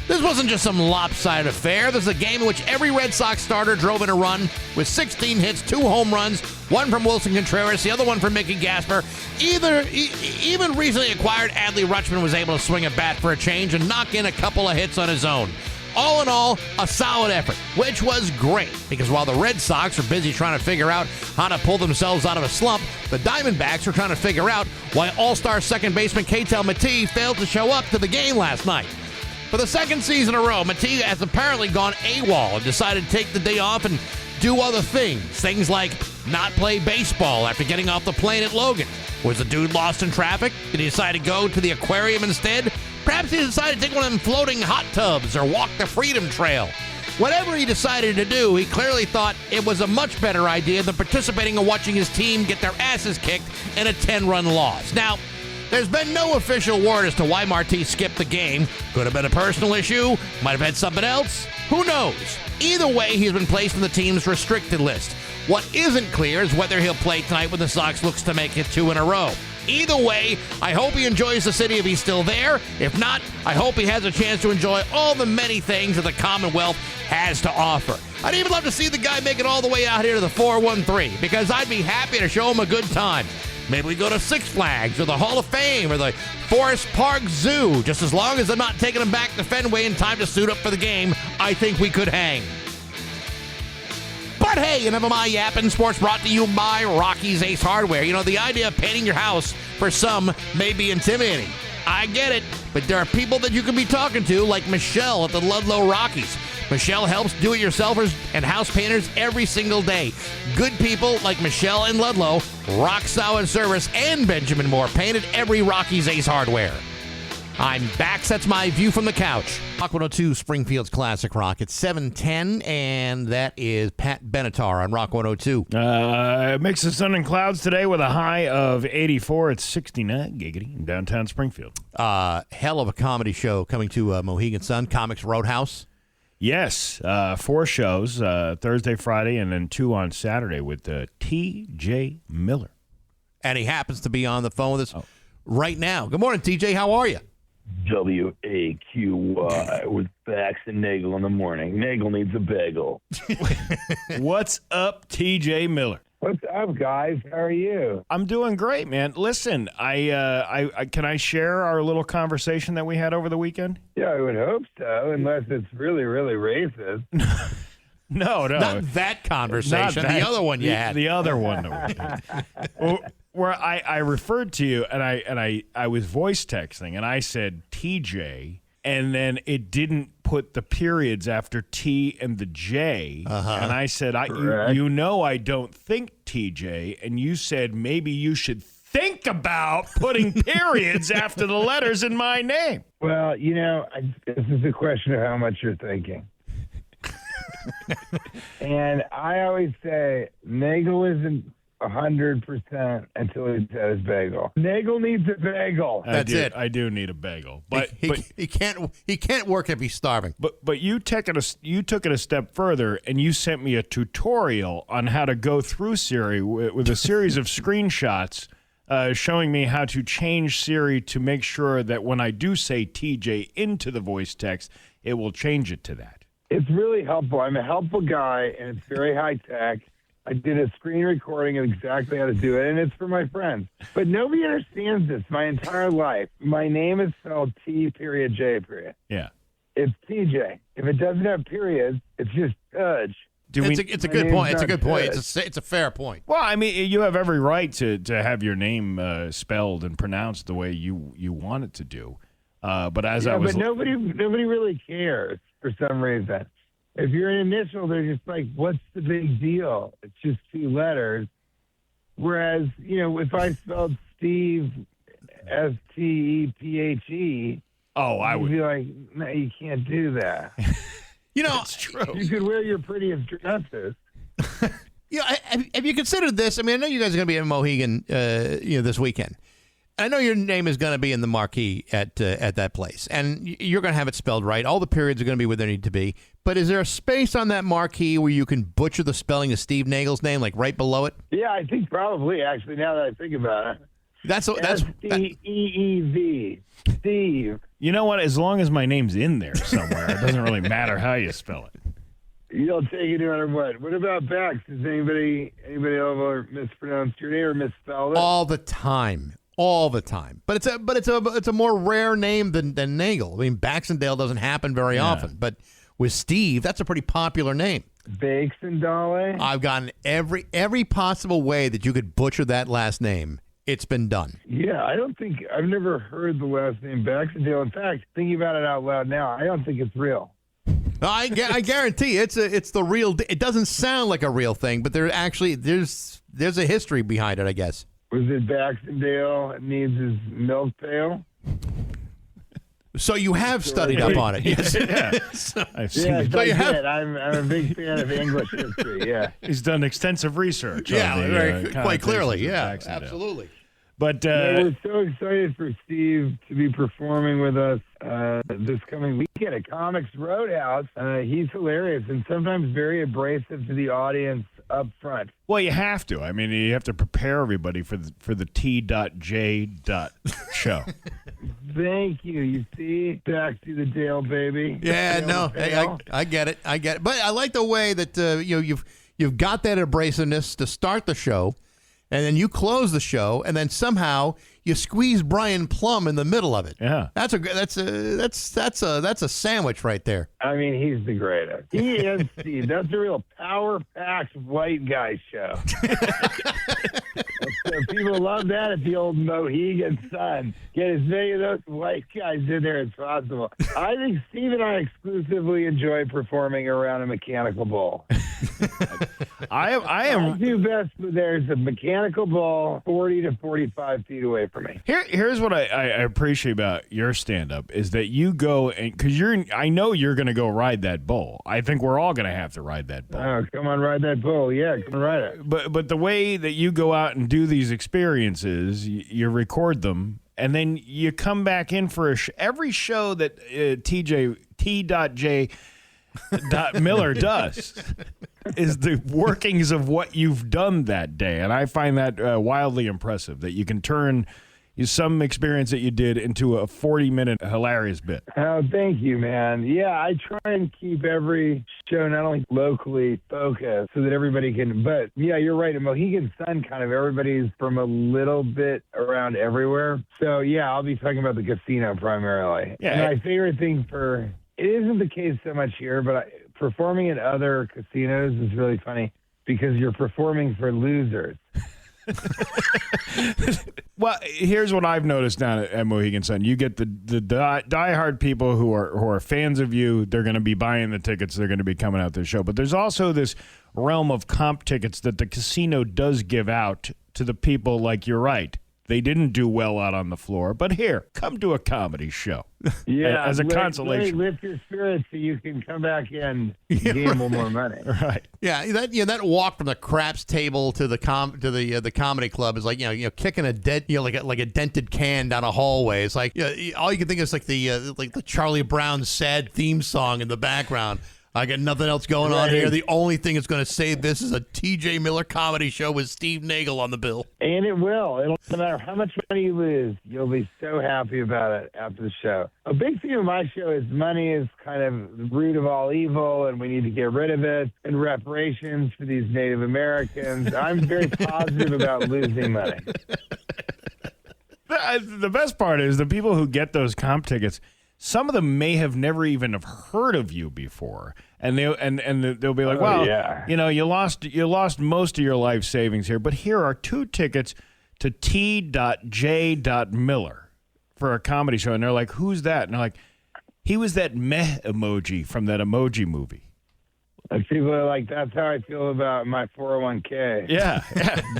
This wasn't just some lopsided affair. This is a game in which every Red Sox starter drove in a run with 16 hits, 2 home runs, one from Wilson Contreras, the other one from Mickey Gasper. Even recently acquired Adley Rutschman was able to swing a bat for a change and knock in a couple of hits on his own. All in all, a solid effort, which was great, because while the Red Sox are busy trying to figure out how to pull themselves out of a slump, the Diamondbacks are trying to figure out why all-star second baseman Ketel Marte failed to show up to the game last night. For the second season in a row, Marte has apparently gone AWOL and decided to take the day off and do other things. Things like not play baseball after getting off the plane at Logan. Was the dude lost in traffic? Did he decide to go to the aquarium instead? Perhaps he decided to take one of them floating hot tubs or walk the Freedom Trail. Whatever he decided to do, he clearly thought it was a much better idea than participating in watching his team get their asses kicked in a 10-run loss. Now, there's been no official word as to why Marte skipped the game. Could have been a personal issue, might have had something else. Who knows? Either way, he's been placed on the team's restricted list. What isn't clear is whether he'll play tonight when the Sox looks to make it 2 in a row. Either way, I hope he enjoys the city if he's still there. If not, I hope he has a chance to enjoy all the many things that the Commonwealth has to offer. I'd even love to see the guy make it all the way out here to the 413, because I'd be happy to show him a good time. Maybe we go to Six Flags or the Hall of Fame or the Forest Park Zoo. Just as long as I'm not taking them back to Fenway in time to suit up for the game, I think we could hang. But hey, enough of my yapping. Sports brought to you by Rocky's Ace Hardware. You know, the idea of painting your house for some may be intimidating. I get it, but there are people that you can be talking to, like Michelle at the Ludlow Rockies. Michelle helps do-it-yourselfers and house painters every single day. Good people like Michelle and Ludlow, rock solid service, and Benjamin Moore painted every Rocky's Ace Hardware. I'm Bax. That's my view from the couch. Rock 102, Springfield's Classic Rock. It's 7:10, and that is Pat Benatar on Rock 102. Mix of sun and clouds today with a high of 84. It's 69 giggity in downtown Springfield. Hell of a comedy show coming to Mohegan Sun, Comics Roadhouse. Yes, 4 shows, Thursday, Friday, and then 2 on Saturday with T.J. Miller. And he happens to be on the phone with us right now. Good morning, TJ. How are you? WAQY with Bax and Nagle in the morning. Nagle needs a bagel. What's up, T.J. Miller? What's up, guys? How are you? I'm doing great, man. Listen, I can I share our little conversation that we had over the weekend? Yeah, I would hope so, unless it's really, really racist. No. Not that conversation. Not that. The other one you had. The other one that we did. Where I referred to you and I was voice texting and I said TJ, and then it didn't put the periods after T and the J. And I said, you know I don't think TJ, and you said maybe you should think about putting periods after the letters in my name. Well, you know, this is a question of how much you're thinking. And I always say Nagle isn't 100% until he's had his bagel. Nagle needs a bagel. That's it. I do need a bagel, but he can't work if he's starving. But you took it a step further, and you sent me a tutorial on how to go through Siri with a series of screenshots showing me how to change Siri to make sure that when I do say TJ into the voice text, it will change it to that. It's really helpful. I'm a helpful guy, and it's very high tech. I did a screen recording of exactly how to do it, and it's for my friends. But nobody understands this my entire life. My name is spelled T.J. Yeah. It's TJ. If it doesn't have periods, it's just Tudge. It's a good point. It's a good point. It's a fair point. Well, I mean, you have every right to have your name spelled and pronounced the way you want it to do. But nobody really cares for some reason. If you're an initial, they're just like, what's the big deal? It's just 2 letters. Whereas, you know, if I spelled Steve, Stephe, I would be like, no, you can't do that. You know, it's true. You could wear your prettiest dresses. Have you considered this? I mean, I know you guys are going to be in Mohegan, this weekend. I know your name is going to be in the marquee at that place, and you're going to have it spelled right. All the periods are going to be where they need to be. But is there a space on that marquee where you can butcher the spelling of Steve Nagle's name, like right below it? Yeah, I think probably, actually, now that I think about it. That's Steev. Steve. You know what? As long as my name's in there somewhere, it doesn't really matter how you spell it. You'll take it no matter what. What about Bax? Does anybody ever mispronounce your name or misspell it? All the time. But it's a more rare name than Nagle. I mean, Baxendale doesn't happen very often, but with Steve, that's a pretty popular name. Bax and Nagle. I've gotten every possible way that you could butcher that last name. It's been done. Yeah, I've never heard the last name Baxendale. In fact, thinking about it out loud now, I don't think it's real. I guarantee it's the real. It doesn't sound like a real thing, but there's a history behind it, I guess. Was it Baxendale needs his milk pail? So you have studied up on it, yes? I've seen it. I'm a big fan of English history. Yeah, he's done extensive research. Quite clearly. Yeah, absolutely. But we're so excited for Steve to be performing with us this coming weekend at Comics Roadhouse. He's hilarious and sometimes very abrasive to the audience up front. Well, you have to. I mean, you have to prepare everybody for the T.J. show. Thank you. You see, back to the Dale, baby. Yeah, no, I get it. But I like the way that you've got that abrasiveness to start the show, and then you close the show, and then somehow you squeeze Brian Plum in the middle of it. Yeah. That's a sandwich right there. I mean, he's the greatest. He is, Steve. That's a real power-packed white guy show. So people love that at the old Mohegan Sun. Get as many of those white guys in there as possible. I think Steve and I exclusively enjoy performing around a mechanical bull. I do best when there's a mechanical bull 40 to 45 feet away from me. Here's what I appreciate about your stand-up is that you go and because I know you're going to go ride that bull. I think we're all going to have to ride that bull. Oh, come on, ride that bull. Yeah, come on, ride it. But the way that you go out and do these experiences, you record them, and then you come back in for every show that T.J. Miller does is the workings of what you've done that day. And I find that wildly impressive that you can turn some experience that you did into a 40-minute hilarious bit. Oh, thank you, man. Yeah, I try and keep every show not only locally focused so that everybody can, but yeah, you're right. In Mohegan Sun, kind of everybody's from a little bit around everywhere. So yeah, I'll be talking about the casino primarily. Yeah. And my favorite thing it isn't the case so much here, but performing at other casinos is really funny because you're performing for losers. Well, here's what I've noticed down at Mohegan Sun. You get the diehard people who are fans of you. They're going to be buying the tickets. They're going to be coming out to the show. But there's also this realm of comp tickets that the casino does give out to the people like you're right. They didn't do well out on the floor, but here, come to a comedy show. Yeah, as a consolation. Lift your spirits so you can come back and gamble more money. Right. Yeah, that walk from the craps table to the the comedy club is like kicking a dead like a dented can down a hallway. It's like all you can think is like the Charlie Brown sad theme song in the background. I got nothing else going on here. The only thing that's going to save this is a T.J. Miller comedy show with Steve Nagle on the bill. And it will. No matter how much money you lose, you'll be so happy about it after the show. A big theme of my show is money is kind of the root of all evil, and we need to get rid of it, and reparations for these Native Americans. I'm very positive about losing money. The best part is the people who get those comp tickets, some of them may have never even have heard of you before, and they'll be like, "Well, you lost most of your life savings here, but here are 2 tickets to T.J. Miller for a comedy show," and they're like, "Who's that?" And they're like, "He was that meh emoji from that Emoji Movie." And people are like, that's how I feel about my 401k. Yeah.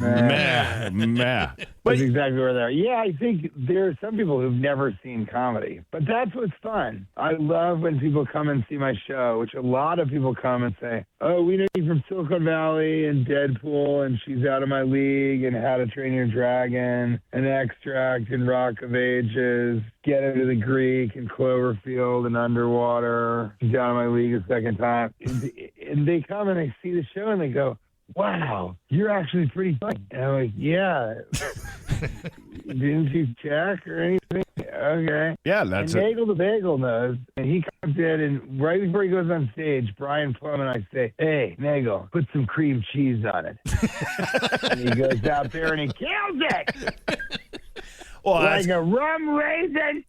Meh. That's exactly where they are. Yeah, I think there are some people who've never seen comedy, but that's what's fun. I love when people come and see my show, which a lot of people come and say, oh, we know you from Silicon Valley and Deadpool and She's Out of My League and How to Train Your Dragon and Extract and Rock of Ages, Get Into the Greek and Cloverfield and Underwater, She's Out of My League a second time. And they come and they see the show and they go, wow, you're actually pretty funny. And I'm like, yeah. Didn't you check or anything? Okay. Yeah, that's it. Nagle the Bagel knows. And he comes in and right before he goes on stage, Brian Plum and I say, hey, Nagle, put some cream cheese on it. And he goes out there and he kills it. Well, like a rum raisin.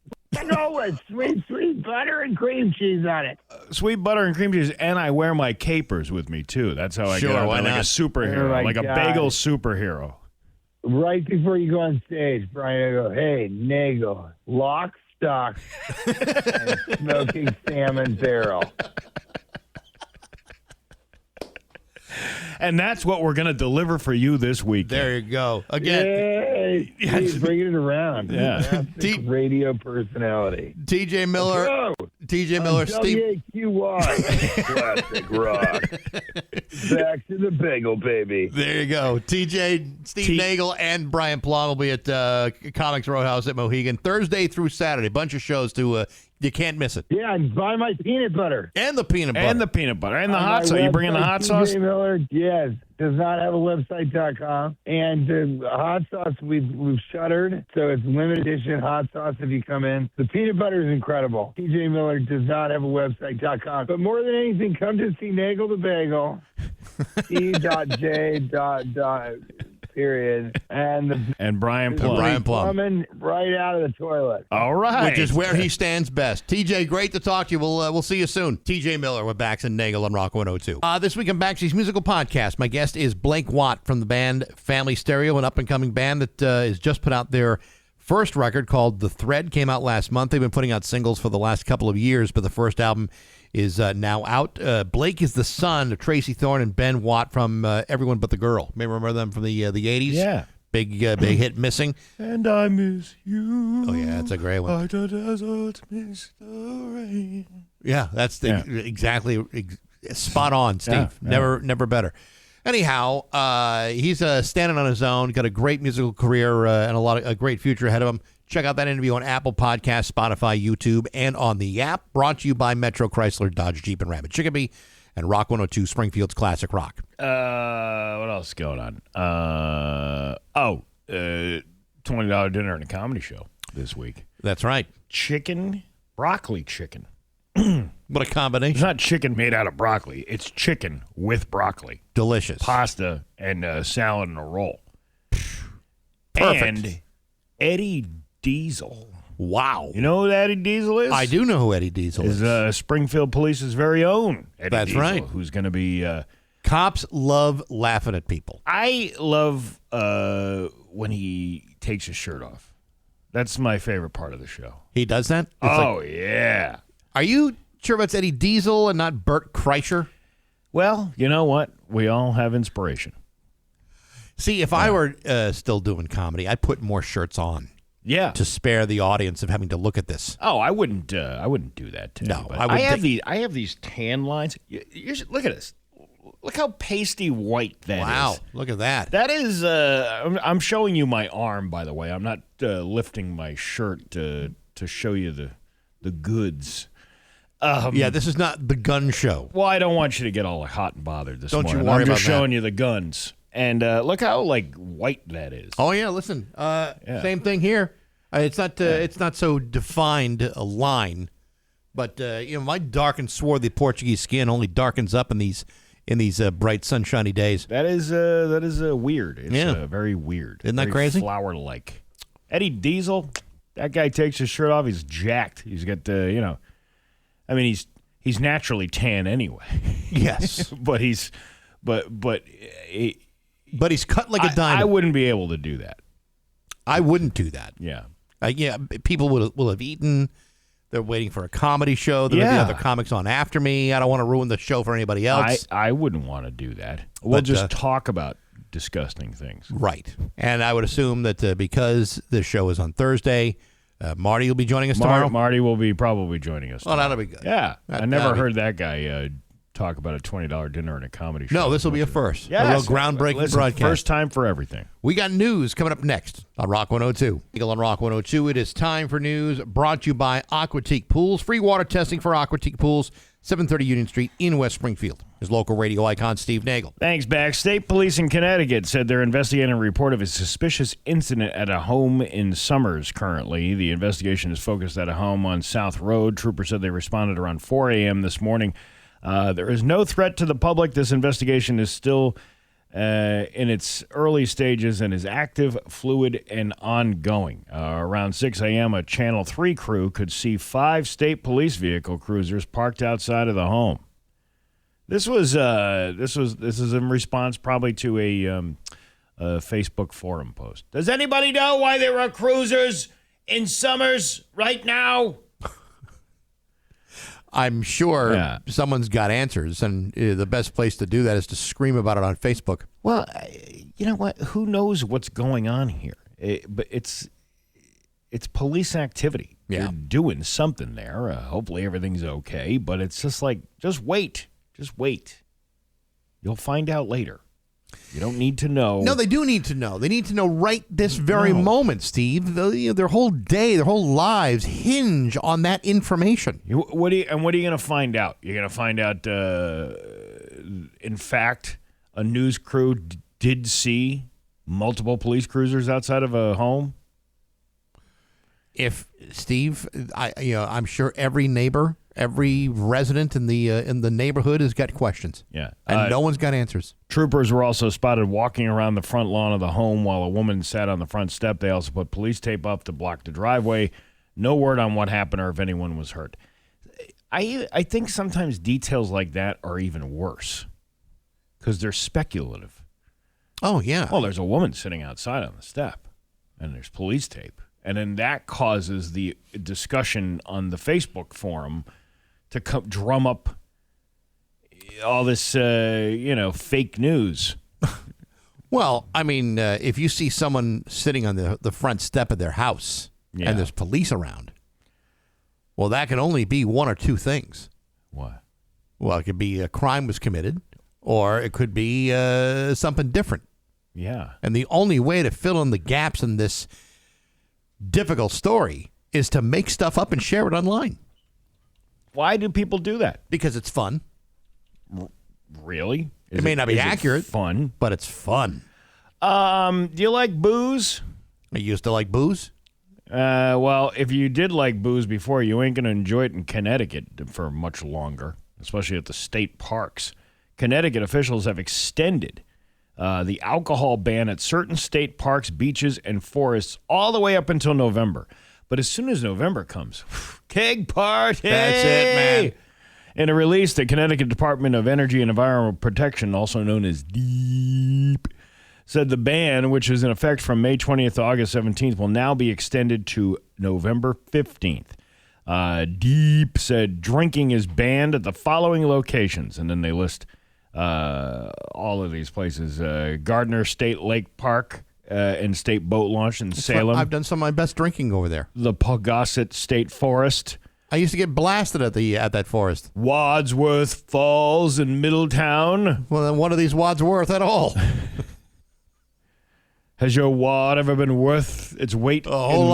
With sweet butter and cream cheese on it. Sweet butter and cream cheese, and I wear my capers with me, too. That's how I get out there, like a superhero, like a bagel superhero. Right before you go on stage, Brian, I go, hey, Nagle, lock, stock, and smoking salmon barrel. And that's what we're going to deliver for you this week. There you go. Again. Yay. He's bringing it around. Yeah. Radio personality. T.J. Miller. T.J. Miller. Steve. WAQY. Classic rock. Bax to the Bagel, baby. There you go. Steve Nagle and Brian Plum will be at Comics Roadhouse at Mohegan Thursday through Saturday. Bunch of shows to you can't miss it. Yeah, and buy my peanut butter. And the peanut butter. And the peanut butter. And the hot sauce. You bringing the hot sauce? T.J. Miller, yes, does not have a website.com. And the hot sauce we've shuttered, so it's limited edition hot sauce if you come in. The peanut butter is incredible. T.J. Miller does not have a website.com. But more than anything, come to see Nagle the Bagel. T.J. period, and Brian the Plum. Brian Plum. plumbing right out of the toilet. All right. Which is where he stands best. TJ, great to talk to you. We'll see you soon. TJ Miller with Bax and Nagle on Rock 102. This week on Baxi's Musical Podcast, my guest is Blake Watt from the band Family Stereo, an up-and-coming band that has just put out their first record called The Thread. Came out last month. They've been putting out singles for the last couple of years, but the first album is now out. Blake is the son of Tracy Thorn and Ben Watt from Everyone But the Girl. May remember them from the 80s? Yeah. Big hit, Missing. And I miss you. Oh, yeah, that's a great one. Like the desert miss the rain. Yeah, that's exactly spot on, Steve. Yeah. Never better. Anyhow, he's standing on his own, got a great musical career and a great future ahead of him. Check out that interview on Apple Podcasts, Spotify, YouTube, and on the app. Brought to you by Metro Chrysler, Dodge, Jeep, and Ram at Chicopee, and Rock 102, Springfield's Classic Rock. What else is going on? $20 dinner and a comedy show this week. That's right. Broccoli chicken. What a combination. It's not chicken made out of broccoli. It's chicken with broccoli. Delicious. Pasta and salad and a roll. Perfect. And Eddie Diesel. Wow. You know who Eddie Diesel is? I do know who Eddie Diesel is. Springfield Police's very own Eddie That's Diesel, right. Who's going to be... Cops love laughing at people. I love when he takes his shirt off. That's my favorite part of the show. He does that? Yeah. Are you sure it's Eddie Diesel and not Bert Kreischer? Well, you know what? We all have inspiration. See, if I were still doing comedy, I'd put more shirts on. Yeah. To spare the audience of having to look at this. Oh, I wouldn't do that to No, anybody. I have these tan lines. You should look at this. Look how pasty white that is. Wow, look at that. That is. I'm showing you my arm, by the way. I'm not lifting my shirt to show you the goods. Yeah, this is not the gun show. Well, I don't want you to get all hot and bothered this morning. Don't you worry I'm just about that. showing you the guns. And look how white that is. Oh yeah, listen. Same thing here. It's not so defined a line, but my dark and swarthy Portuguese skin only darkens up in these bright sunshiny days. That is weird. It's very weird. Isn't that very crazy? Flower-like. Eddie Diesel, that guy takes his shirt off. He's jacked. He's got he's naturally tan anyway. Yes, but he's cut like a diamond. I wouldn't be able to do that. I wouldn't do that. Yeah. People will have eaten. They're waiting for a comedy show. There may be other comics on after me. I don't want to ruin the show for anybody else. I wouldn't want to do that. We'll just talk about disgusting things. Right. And I would assume that because this show is on Thursday, Marty will be joining us tomorrow. Marty will be probably joining us tomorrow. That'll be good. Yeah. I never heard that guy talk about a $20 dinner and a comedy show. No, this will be a first. Yes. A real groundbreaking broadcast. First time for everything. We got news coming up next on Rock 102. Eagle on Rock 102. It is time for news brought to you by Aquatique Pools. Free water testing for Aquatique Pools, 730 Union Street in West Springfield. His local radio icon, Steve Nagle. Thanks, Bax. State police in Connecticut said they're investigating a report of a suspicious incident at a home in Somers currently. The investigation is focused at a home on South Road. Troopers said they responded around 4 a.m. this morning. There is no threat to the public. This investigation is still in its early stages and is active, fluid, and ongoing. Around 6 a.m., a Channel 3 crew could see 5 state police vehicle cruisers parked outside of the home. This is in response probably to a Facebook forum post. Does anybody know why there are cruisers in Somers right now? I'm sure someone's got answers, and the best place to do that is to scream about it on Facebook. Well, you know what? Who knows what's going on here? But it's police activity. Yeah. They're doing something there. Hopefully everything's okay, but it's just like, just wait. Just wait. You'll find out later. You don't need to know. No, they do need to know. They need to know right this very moment, Steve. Their whole day, their whole lives hinge on that information. What are you going to find out? You're going to find out, in fact, a news crew did see multiple police cruisers outside of a home? If Steve, I'm sure every neighbor Every resident in the neighborhood has got questions. Yeah. And no one's got answers. Troopers were also spotted walking around the front lawn of the home while a woman sat on the front step. They also put police tape up to block the driveway. No word on what happened or if anyone was hurt. I think sometimes details like that are even worse because they're speculative. Oh, yeah. Well, there's a woman sitting outside on the step, and there's police tape. And then that causes the discussion on the Facebook forum to drum up all this, fake news. Well, I mean, if you see someone sitting on the front step of their house and there's police around, well, that can only be one or two things. What? Well, it could be a crime was committed, or it could be something different. Yeah. And the only way to fill in the gaps in this difficult story is to make stuff up and share it online. Why do people do that? Because it's fun. Really? It may not be accurate. Fun. But it's fun. Do you like booze? I used to like booze. Well, if you did like booze before, you ain't going to enjoy it in Connecticut for much longer, especially at the state parks. Connecticut officials have extended the alcohol ban at certain state parks, beaches, and forests all the way up until November. But as soon as November comes, keg party! That's it, man. In a release, the Connecticut Department of Energy and Environmental Protection, also known as DEEP, said the ban, which is in effect from May 20th to August 17th, will now be extended to November 15th. DEEP said drinking is banned at the following locations, and then they list all of these places: Gardner State Lake Park and State Boat Launch in Salem. I've done some of my best drinking over there. The Pawgasset State Forest. I used to get blasted at that forest. Wadsworth Falls in Middletown. Well, then what are these wads worth at all? Has your wad ever been worth its weight? A whole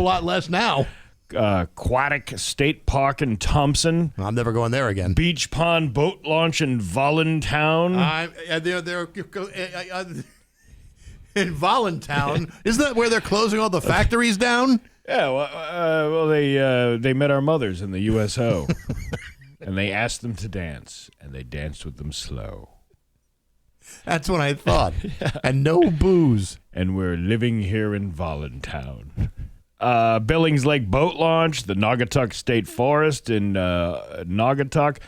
lot less now. Aquatic State Park in Thompson. I'm never going there again. Beach Pond Boat Launch in Voluntown. They're in Voluntown. Isn't that where they're closing all the factories down? Yeah, well, they met our mothers in the USO, and they asked them to dance, and they danced with them slow. That's what I thought. And no booze. And we're living here in Voluntown. Billings Lake Boat Launch, the Naugatuck State Forest in Naugatuck,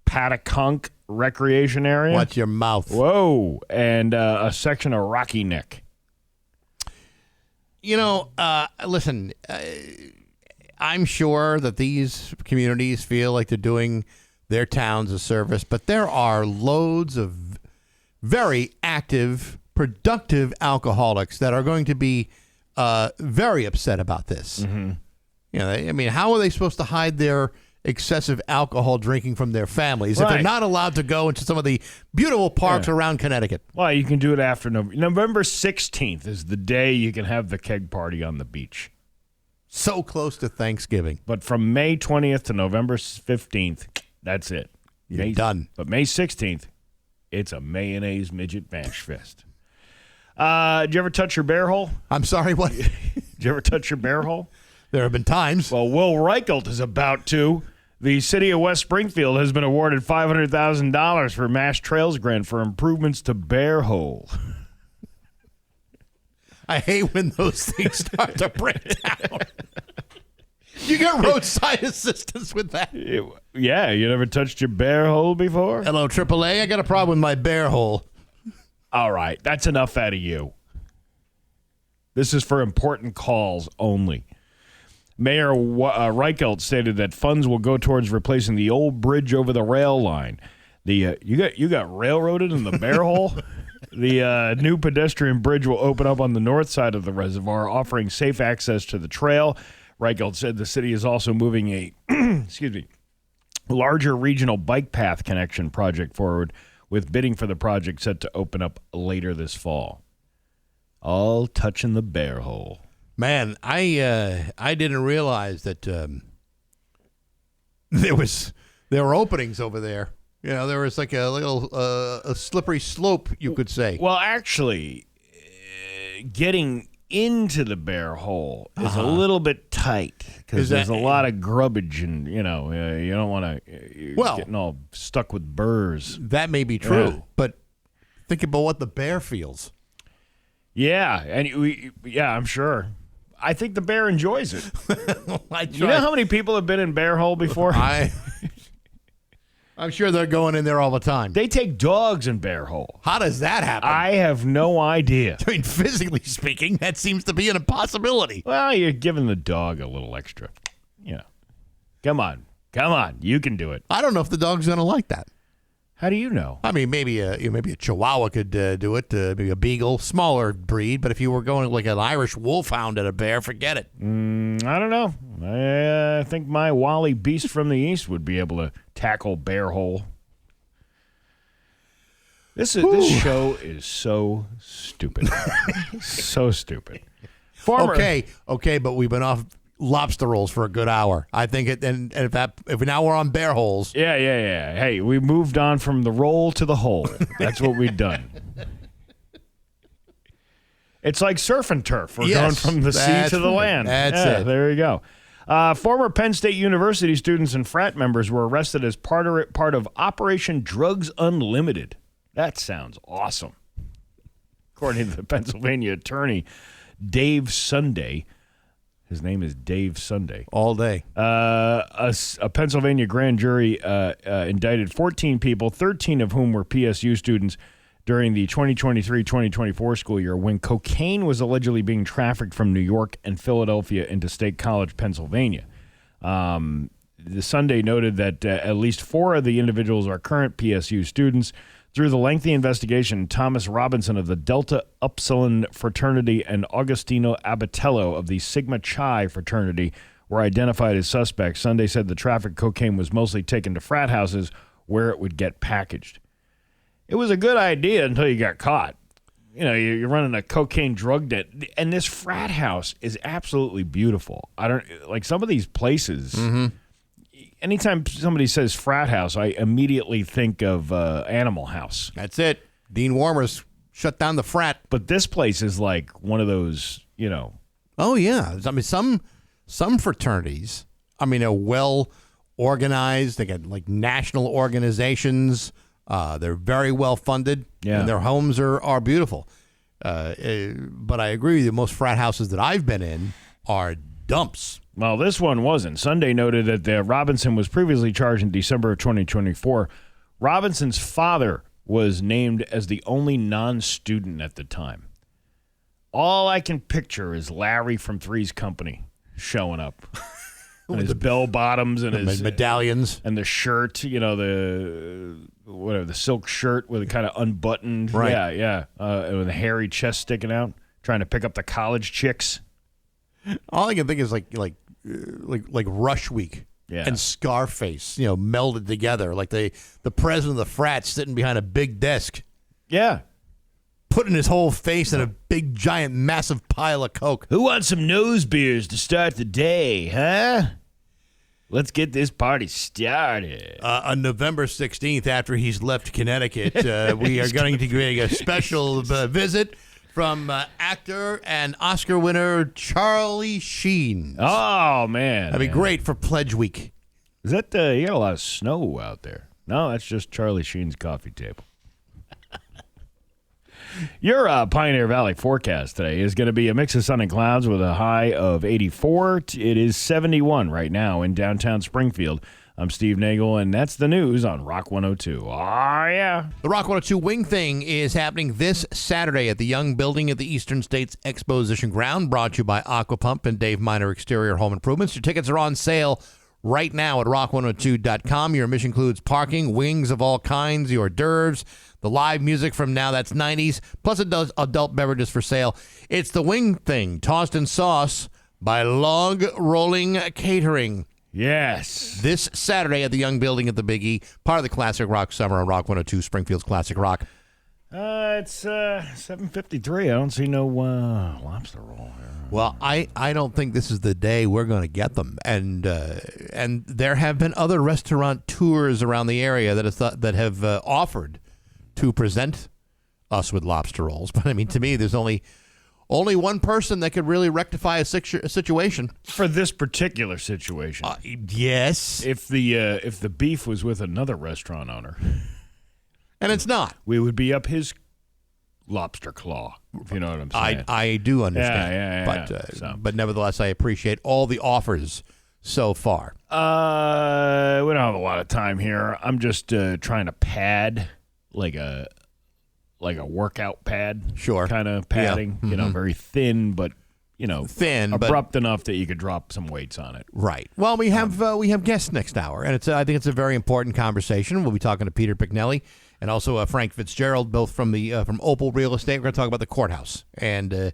Pattaconk Recreation Area. Watch your mouth. Whoa. And a section of Rocky Neck. You know, listen, I'm sure that these communities feel like they're doing their towns a service, but there are loads of very active, productive alcoholics that are going to be very upset about this. Mm-hmm. You know, I mean, how are they supposed to hide their excessive alcohol drinking from their families if they're not allowed to go into some of the beautiful parks around Connecticut? Well, you can do it after November 16th is the day you can have the keg party on the beach. So close to Thanksgiving. But from May 20th to November 15th, that's it. You're done. But May 16th, it's a mayonnaise midget bash fest. Did you ever touch your bear hole? I'm sorry, what? Did you ever touch your bear hole? There have been times. Well, Will Reichelt is about to. The city of West Springfield has been awarded $500,000 for Mass Trails grant for improvements to bear hole. I hate when those things start to break down. You get roadside assistance with that. Yeah, you never touched your bear hole before? Hello, AAA. I got a problem with my bear hole. All right, that's enough out of you. This is for important calls only. Mayor Reichelt stated that funds will go towards replacing the old bridge over the rail line. You got railroaded in the bear hole? The new pedestrian bridge will open up on the north side of the reservoir, offering safe access to the trail. Reichelt said the city is also moving a larger regional bike path connection project forward, with bidding for the project set to open up later this fall. All touching the bear hole. Man, I didn't realize that there were openings over there. You know, there was like a little a slippery slope, you could say. Well, actually, getting into the bear hole is a little bit tight because there's a lot of grubbage and, you don't want to getting all stuck with burrs. That may be true, but think about what the bear feels. Yeah, and I'm sure. I think the bear enjoys it. You know how many people have been in bear hole before? I'm sure they're going in there all the time. They take dogs in bear hole. How does that happen? I have no idea. I mean, physically speaking, that seems to be an impossibility. Well, you're giving the dog a little extra. Come on, you can do it. I don't know if the dog's going to like that. How do you know? I mean, maybe a Chihuahua could do it, maybe a Beagle, smaller breed. But if you were going like an Irish Wolfhound at a bear, forget it. I don't know. I think my Wally Beast from the East would be able to tackle bear hole. This show is so stupid. So stupid. Okay, but we've been off lobster rolls for a good hour. I think it, and if now we're on bear holes. Yeah. Hey, we moved on from the roll to the hole. That's what we've done. It's like surf and turf. We're going from the sea to the land. That's it. There you go. Former Penn State University students and frat members were arrested as part of Operation Drugs Unlimited. That sounds awesome. According to the Pennsylvania attorney, Dave Sunday. His name is Dave Sunday. All day. A Pennsylvania grand jury indicted 14 people, 13 of whom were PSU students during the 2023-2024 school year when cocaine was allegedly being trafficked from New York and Philadelphia into State College, Pennsylvania. The Sunday noted that at least 4 of the individuals are current PSU students. Through the lengthy investigation, Thomas Robinson of the Delta Upsilon fraternity and Augustino Abatello of the Sigma Chi fraternity were identified as suspects. Sunday said the trafficked cocaine was mostly taken to frat houses where it would get packaged. It was a good idea until you got caught. You're running a cocaine drug den, and this frat house is absolutely beautiful. I don't like some of these places. Mm-hmm. Anytime somebody says frat house, I immediately think of Animal House. That's it. Dean Warmer's shut down the frat. But this place is like one of those, Oh, yeah. I mean, some fraternities, are well organized. They got like national organizations. They're very well funded. Yeah. And their homes are beautiful. But I agree with you. Most frat houses that I've been in are dumps. Well, this one wasn't. Sunday noted that Robinson was previously charged in December of 2024. Robinson's father was named as the only non-student at the time. All I can picture is Larry from Three's Company showing up. And his bell bottoms and his medallions and the shirt, the silk shirt with it kind of unbuttoned. Right. Yeah. With a hairy chest sticking out, trying to pick up the college chicks. All I can think is like Rush Week and Scarface, melded together. Like the president of the frat sitting behind a big desk. Yeah. Putting his whole face in a big, giant, massive pile of Coke. Who wants some nose beers to start the day, huh? Let's get this party started. On November 16th, after he's left Connecticut, we are going to get a special visit from actor and Oscar winner Charlie Sheen. Oh, man. That'd be great for Pledge Week. Is that, you got a lot of snow out there? No, that's just Charlie Sheen's coffee table. Your Pioneer Valley forecast today is going to be a mix of sun and clouds with a high of 84. It is 71 right now in downtown Springfield. I'm Steve Nagle, and that's the news on Rock 102. Oh, yeah. The Rock 102 Wing Thing is happening this Saturday at the Young Building at the Eastern States Exposition Ground, brought to you by Aquapump and Dave Miner Exterior Home Improvements. Your tickets are on sale right now at rock102.com. Your mission includes parking, wings of all kinds, hors d'oeuvres, the live music from Now That's 90s, plus adult beverages for sale. It's the Wing Thing, tossed in sauce by Log Rolling Catering. Yes. This Saturday at the Young Building at the Big E, part of the Classic Rock Summer on Rock 102, Springfield's Classic Rock. It's 7:53. I don't see no lobster roll here. Well, I don't think this is the day we're going to get them. And there have been other restaurant tours around the area that have offered to present us with lobster rolls. But, to me, there's only Only one person that could really rectify a situation. For this particular situation. Yes. If the beef was with another restaurant owner. And it's not. We would be up his lobster claw, if you know what I'm saying. I do understand. But nevertheless, I appreciate all the offers so far. We don't have a lot of time here. I'm just trying to pad like a workout pad. Sure. Kind of padding. Yeah. Mm-hmm. Very thin, but abrupt enough that you could drop some weights on it. Right. Well, we have guests next hour, and I think it's a very important conversation. We'll be talking to Peter Pignelli and also Frank Fitzgerald, both from Opal Real Estate. We're going to talk about the courthouse and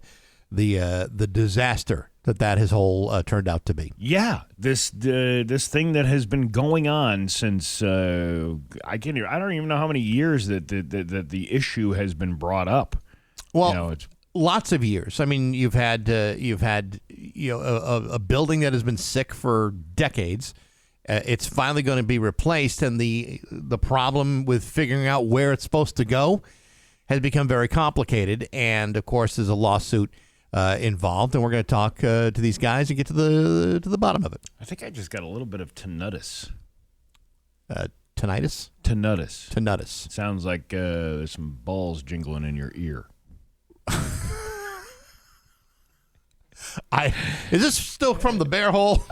the disaster that has all turned out to be. Yeah, this thing that has been going on since I don't even know how many years that the issue has been brought up. Well, lots of years. I mean, you've had a building that has been sick for decades. It's finally going to be replaced, and the problem with figuring out where it's supposed to go has become very complicated. And of course, there's a lawsuit involved, and we're going to talk to these guys and get to the bottom of it. I think I just got a little bit of tinnitus. Tinnitus? Tinnitus. Sounds like there's some balls jingling in your ear. Is this still from the bear hole?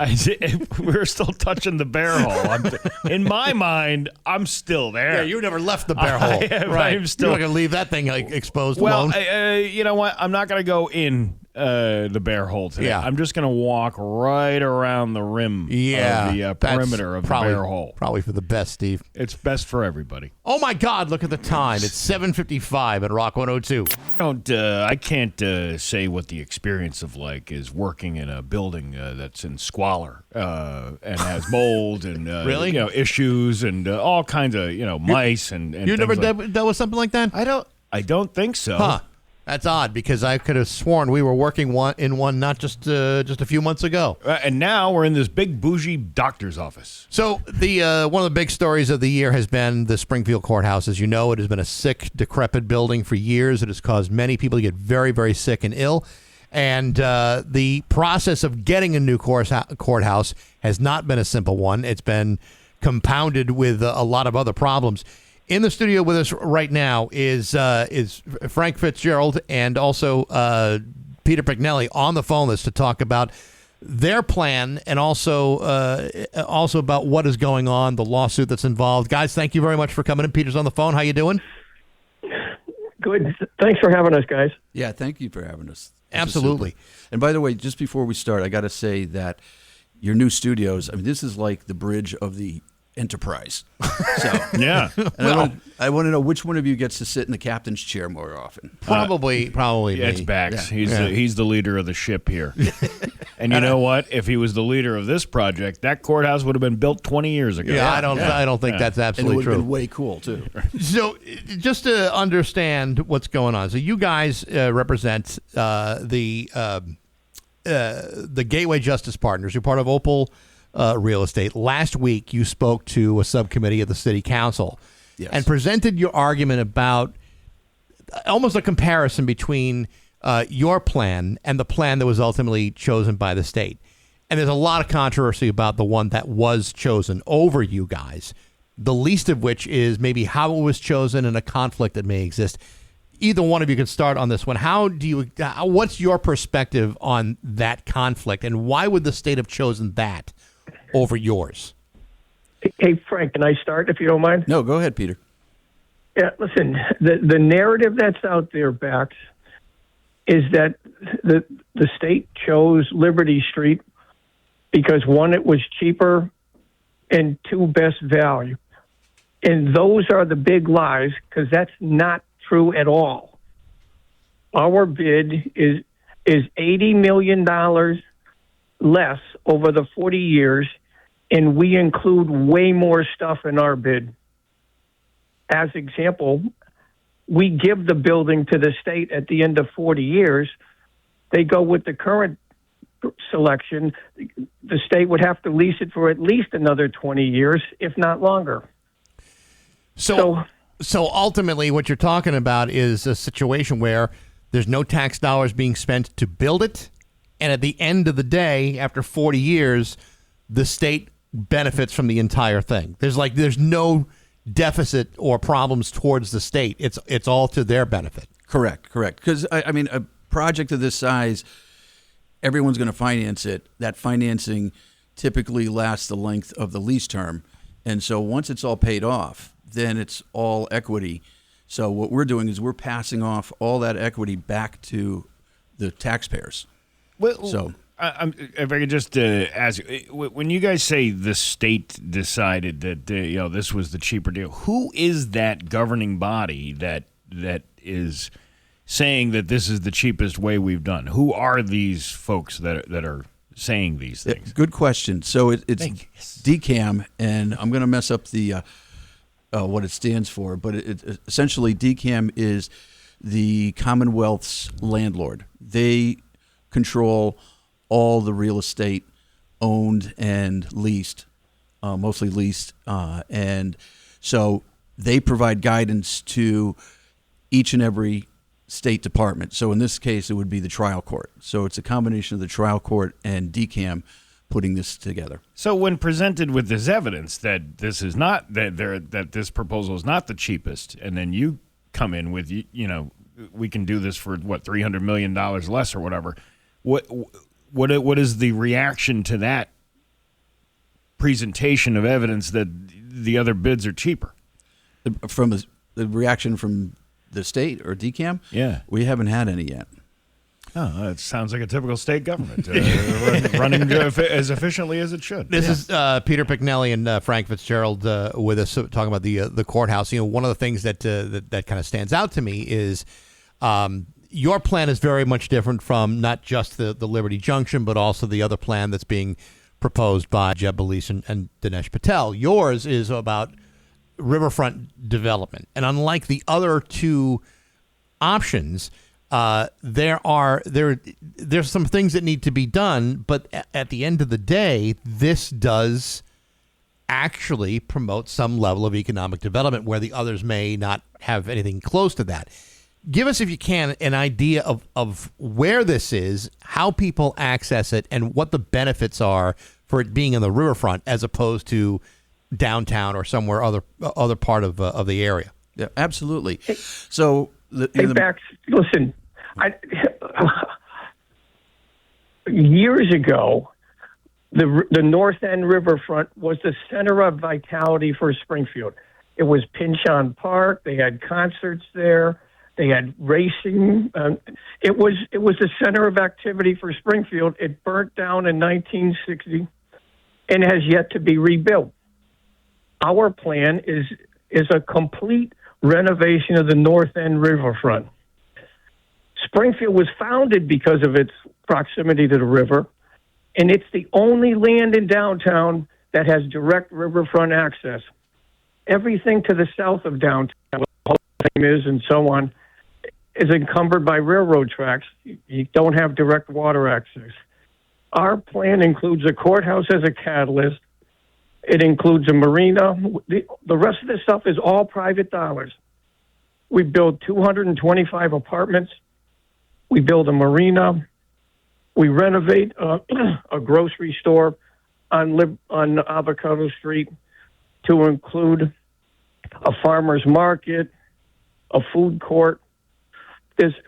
We're still touching the bear hole. In my mind, I'm still there. Yeah, you never left the bear hole. Right. I'm still. You're not going to leave that thing exposed alone. Well, you know what? I'm not going to go in the bear hole today. Yeah. I'm just going to walk right around the rim of the perimeter of the bear hole. Probably for the best, Steve. It's best for everybody. Oh, my God, look at the time. It's 7:55 at Rock 102. I can't say what the experience of is working in a building that's in squalor and has mold and really? Issues and all kinds of mice and you never dealt with something like that? I don't think so. Huh. That's odd because I could have sworn we were working in one not just a few months ago. And now we're in this big bougie doctor's office. So the one of the big stories of the year has been the Springfield Courthouse. As you know, it has been a sick, decrepit building for years. It has caused many people to get very, very sick and ill. And the process of getting a new courthouse has not been a simple one. It's been compounded with a lot of other problems. In the studio with us right now is Frank Fitzgerald and also Peter Pignelli on the phone list to talk about their plan and also about what is going on, the lawsuit that's involved. Guys, thank you very much for coming in. Peter's on the phone. How you doing? Good. Thanks for having us, guys. Yeah, thank you for having us. Absolutely. And by the way, just before we start, I got to say that your new studios, this is like the bridge of the Enterprise. So yeah. And I want to know which one of you gets to sit in the captain's chair more often. Probably me. It's Bax. Yeah. He's the leader of the ship here. And you know what? If he was the leader of this project, that courthouse would have been built 20 years ago. Yeah, I don't think that's absolutely true. And it would have been way cool too. So, just to understand what's going on, so you guys represent the Gateway Justice Partners. You're part of Opal Real Estate. Last week, you spoke to a subcommittee of the City Council and presented your argument about almost a comparison between your plan and the plan that was ultimately chosen by the state. And there's a lot of controversy about the one that was chosen over you guys, the least of which is maybe how it was chosen and a conflict that may exist. Either one of you could start on this one. What's your perspective on that conflict, and why would the state have chosen that over yours? Hey, Frank, can I start if you don't mind? No, go ahead, Peter. Yeah, listen, the narrative that's out there, Bax, is that the state chose Liberty Street because, one, it was cheaper, and two, best value. And those are the big lies, because that's not true at all. Our bid is $80 million less over the 40 years, and we include way more stuff in our bid. As example, we give the building to the state at the end of 40 years. They go with the current selection. The state would have to lease it for at least another 20 years, if not longer. So ultimately what you're talking about is a situation where There's no tax dollars being spent to build it. And at the end of the day, after 40 years, the state benefits from the entire thing. There's no deficit or problems towards the state. It's all to their benefit. Correct. Because, I mean, a project of this size, everyone's going to finance it. That financing typically lasts the length of the lease term. And so once it's all paid off, then it's all equity. So what we're doing is we're passing off all that equity back to the taxpayers. Well, so if I could just ask you, when you guys say the state decided that this was the cheaper deal, who is that governing body that is saying that this is the cheapest way we've done? Who are these folks that are saying these things? Good question. So it's DCAM, and I'm going to mess up the what it stands for, but it essentially DCAM is the Commonwealth's landlord. They control all the real estate owned and leased, mostly leased, and so they provide guidance to each and every state department. So in this case, it would be the trial court. So it's a combination of the trial court and DCAM putting this together. So when presented with this evidence that this is not that this proposal is not the cheapest, and then you come in with we can do this for what $300 million less or whatever. What is the reaction to that presentation of evidence that the other bids are cheaper? From the reaction from the state or DCAM? Yeah. We haven't had any yet. Oh, it sounds like a typical state government running as efficiently as it should. This is Peter Pignelli and Frank Fitzgerald with us talking about the courthouse. One of the things that kind of stands out to me is your plan is very much different from not just the Liberty Junction, but also the other plan that's being proposed by Jeb Belize and Dinesh Patel. Yours is about riverfront development. And unlike the other two options, there's some things that need to be done, but at the end of the day, this does actually promote some level of economic development where the others may not have anything close to that. Give us, if you can, an idea of where this is, how people access it, and what the benefits are for it being in the riverfront as opposed to downtown or somewhere other part of the area. Yeah, absolutely. So, Bax, listen, years ago, the North End Riverfront was the center of vitality for Springfield. It was Pinchon Park. They had concerts there. They had racing. It was the center of activity for Springfield. It burnt down in 1960 and has yet to be rebuilt. Our plan is a complete renovation of the North End Riverfront. Springfield was founded because of its proximity to the river, and it's the only land in downtown that has direct riverfront access. Everything to the south of downtown, where the Hall of Fame is and so on, is encumbered by railroad tracks. You don't have direct water access. Our plan includes a courthouse as a catalyst. It includes a marina. The rest of this stuff is all private dollars. We build 225 apartments. We build a marina. We renovate a grocery store on Avocado Street to include a farmer's market, a food court.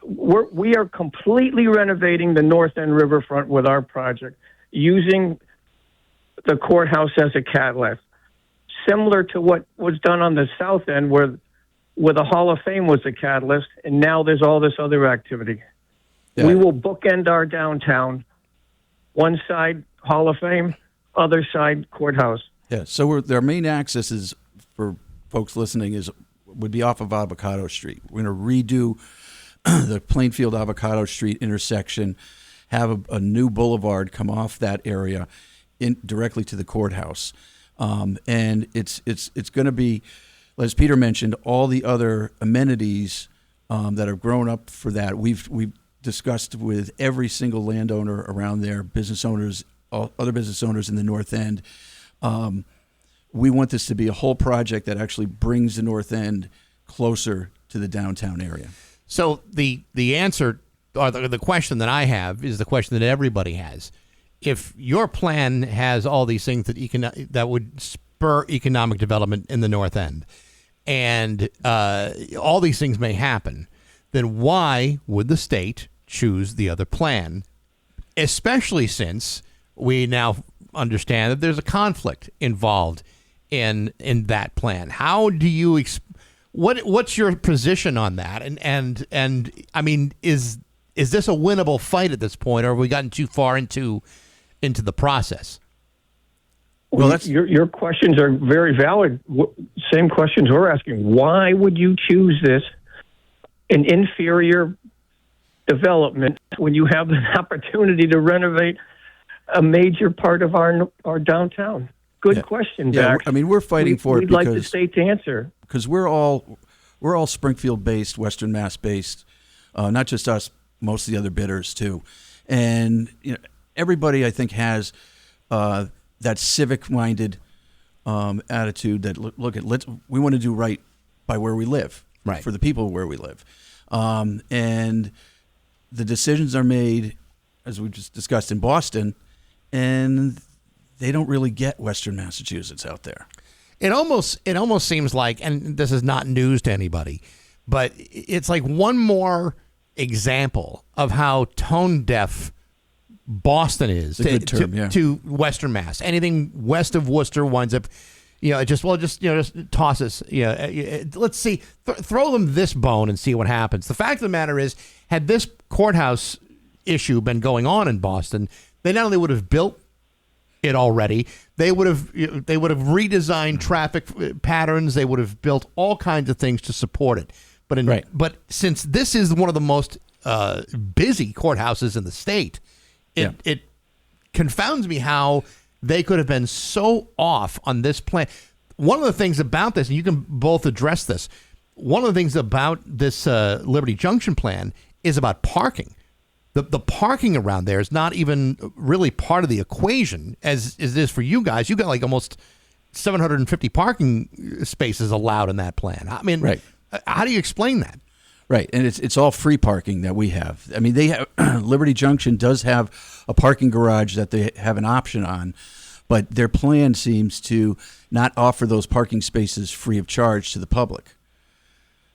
We are completely renovating the North End Riverfront with our project, using the courthouse as a catalyst, similar to what was done on the South End, where the Hall of Fame was a catalyst, and now there's all this other activity. Yeah. We will bookend our downtown. One side, Hall of Fame, other side, courthouse. Yeah, so their main access is, for folks listening, would be off of Avocado Street. We're going to redo the Plainfield Avocado Street intersection, have a new boulevard come off that area directly to the courthouse, and it's going to be, as Peter mentioned, all the other amenities that have grown up for that. We've discussed with every single landowner around there, business owners, other business owners in the North End. We want this to be a whole project that actually brings the North End closer to the downtown area. So the answer, or the question that I have, is the question that everybody has. If your plan has all these things that would spur economic development in the North End, and all these things may happen, then why would the state choose the other plan? Especially since we now understand that there's a conflict involved in that plan. How do you what's your position on that? And I mean, is this a winnable fight at this point, or have we gotten too far into the process? Well, that's your questions are very valid. Same questions we're asking. Why would you choose this, an inferior development, when you have an opportunity to renovate a major part of our downtown? Good question, Yeah, Bax. I mean, we're fighting for it We'd like the because state to answer. because we're all Springfield based, Western Mass based, not just us, most of the other bidders too, and everybody I think has that civic minded attitude that we want to do right by where we live, right, for the people where we live, and the decisions are made, as we just discussed, in Boston, and they don't really get Western Massachusetts out there. It almost seems like, and this is not news to anybody, but it's like one more example of how tone deaf Boston is to Western Mass. Anything west of Worcester winds up, just toss us. Let's see, throw them this bone and see what happens. The fact of the matter is, had this courthouse issue been going on in Boston, they not only would have built it already, they would have redesigned traffic patterns. They would have built all kinds of things to support it. But since this is one of the most busy courthouses in the state, it confounds me how they could have been so off on this plan. One of the things about this, and you can both address this, one of the things about this Liberty Junction plan is about parking. The parking around there is not even really part of the equation as it is for you guys. You got like almost 750 parking spaces allowed in that plan. I mean, right. How do you explain that? Right, and it's all free parking that we have. I mean, they have Liberty Junction does have a parking garage that they have an option on, but their plan seems to not offer those parking spaces free of charge to the public.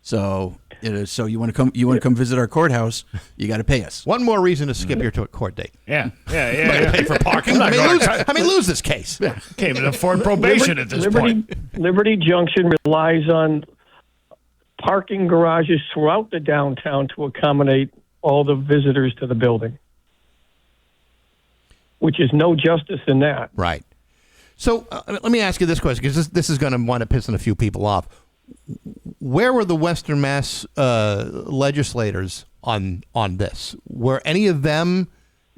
So, you want to come visit our courthouse, you got to pay us. One more reason to skip your court date. Yeah. Pay for parking. Lose this case. Yeah. Can't even afford probation at this point. Liberty Junction relies on parking garages throughout the downtown to accommodate all the visitors to the building, which is no justice in that. Right. So let me ask you this question, because this is going to wind up pissing a few people off. Where were the Western Mass legislators on this? Were any of them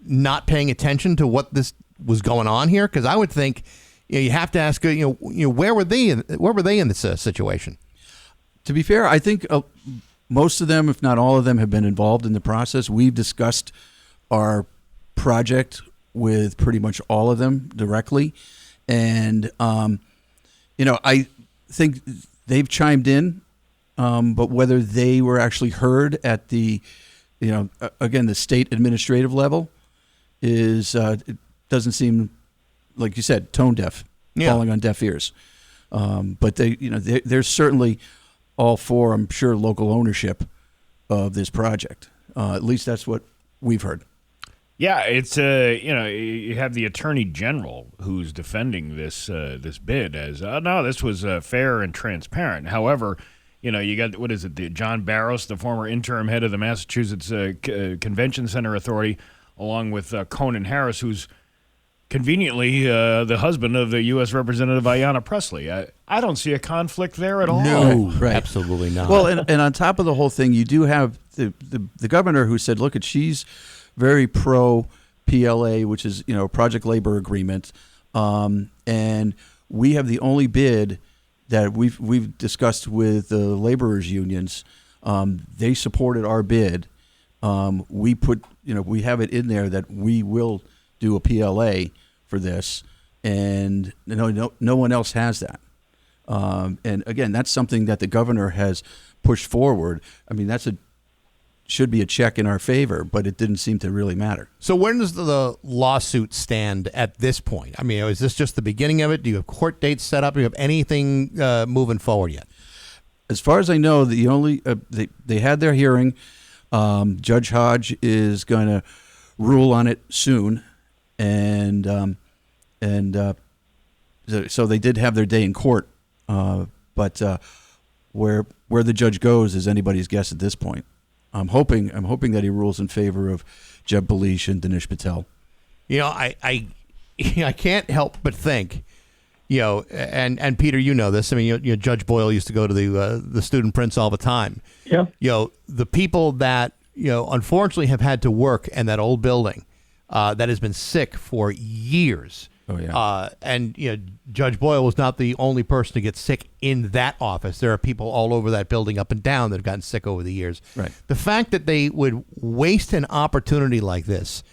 not paying attention to what this was going on here? Because I would think you have to ask, where were they in this situation? To be fair, I think most of them, if not all of them, have been involved in the process. We've discussed our project with pretty much all of them directly, and I think they've chimed in, but whether they were actually heard at the, again, the state administrative level is it doesn't seem, like you said, tone deaf, falling on deaf ears. But they're certainly all for, I'm sure, local ownership of this project. At least that's what we've heard. Yeah, it's you have the Attorney General who's defending this bid as no, this was fair and transparent. However, you got John Barros, the former interim head of the Massachusetts Convention Center Authority, along with Conan Harris, who's conveniently the husband of the U.S. Representative Ayanna Pressley. I don't see a conflict there at all. No, right. Absolutely not. Well, and on top of the whole thing, you do have the governor who said, look, she's very pro PLA, which is project labor agreement, and we have the only bid that we've discussed with the laborers unions. They supported our bid. We put we have it in there that we will do a PLA for this, and no one else has that. And again, that's something that the governor has pushed forward. I mean, that's should be a check in our favor, but it didn't seem to really matter. So where does the lawsuit stand at this point? I mean, is this just the beginning of it? Do you have court dates set up? Do you have anything moving forward yet? As far as I know, the only they had their hearing. Judge Hodge is going to rule on it soon, and so they did have their day in court. But where the judge goes is anybody's guess at this point. I'm hoping that he rules in favor of Jeb Balish and Dinesh Patel. You know, I can't help but think, you know, and Peter, you know this. I mean, you know, Judge Boyle used to go to the student prince all the time. Yeah. You know, the people that, you know, unfortunately have had to work in that old building that has been sick for years. Oh, yeah. And, you know, Judge Boyle was not the only person to get sick in that office. There are people all over that building up and down that have gotten sick over the years. Right. The fact that they would waste an opportunity like this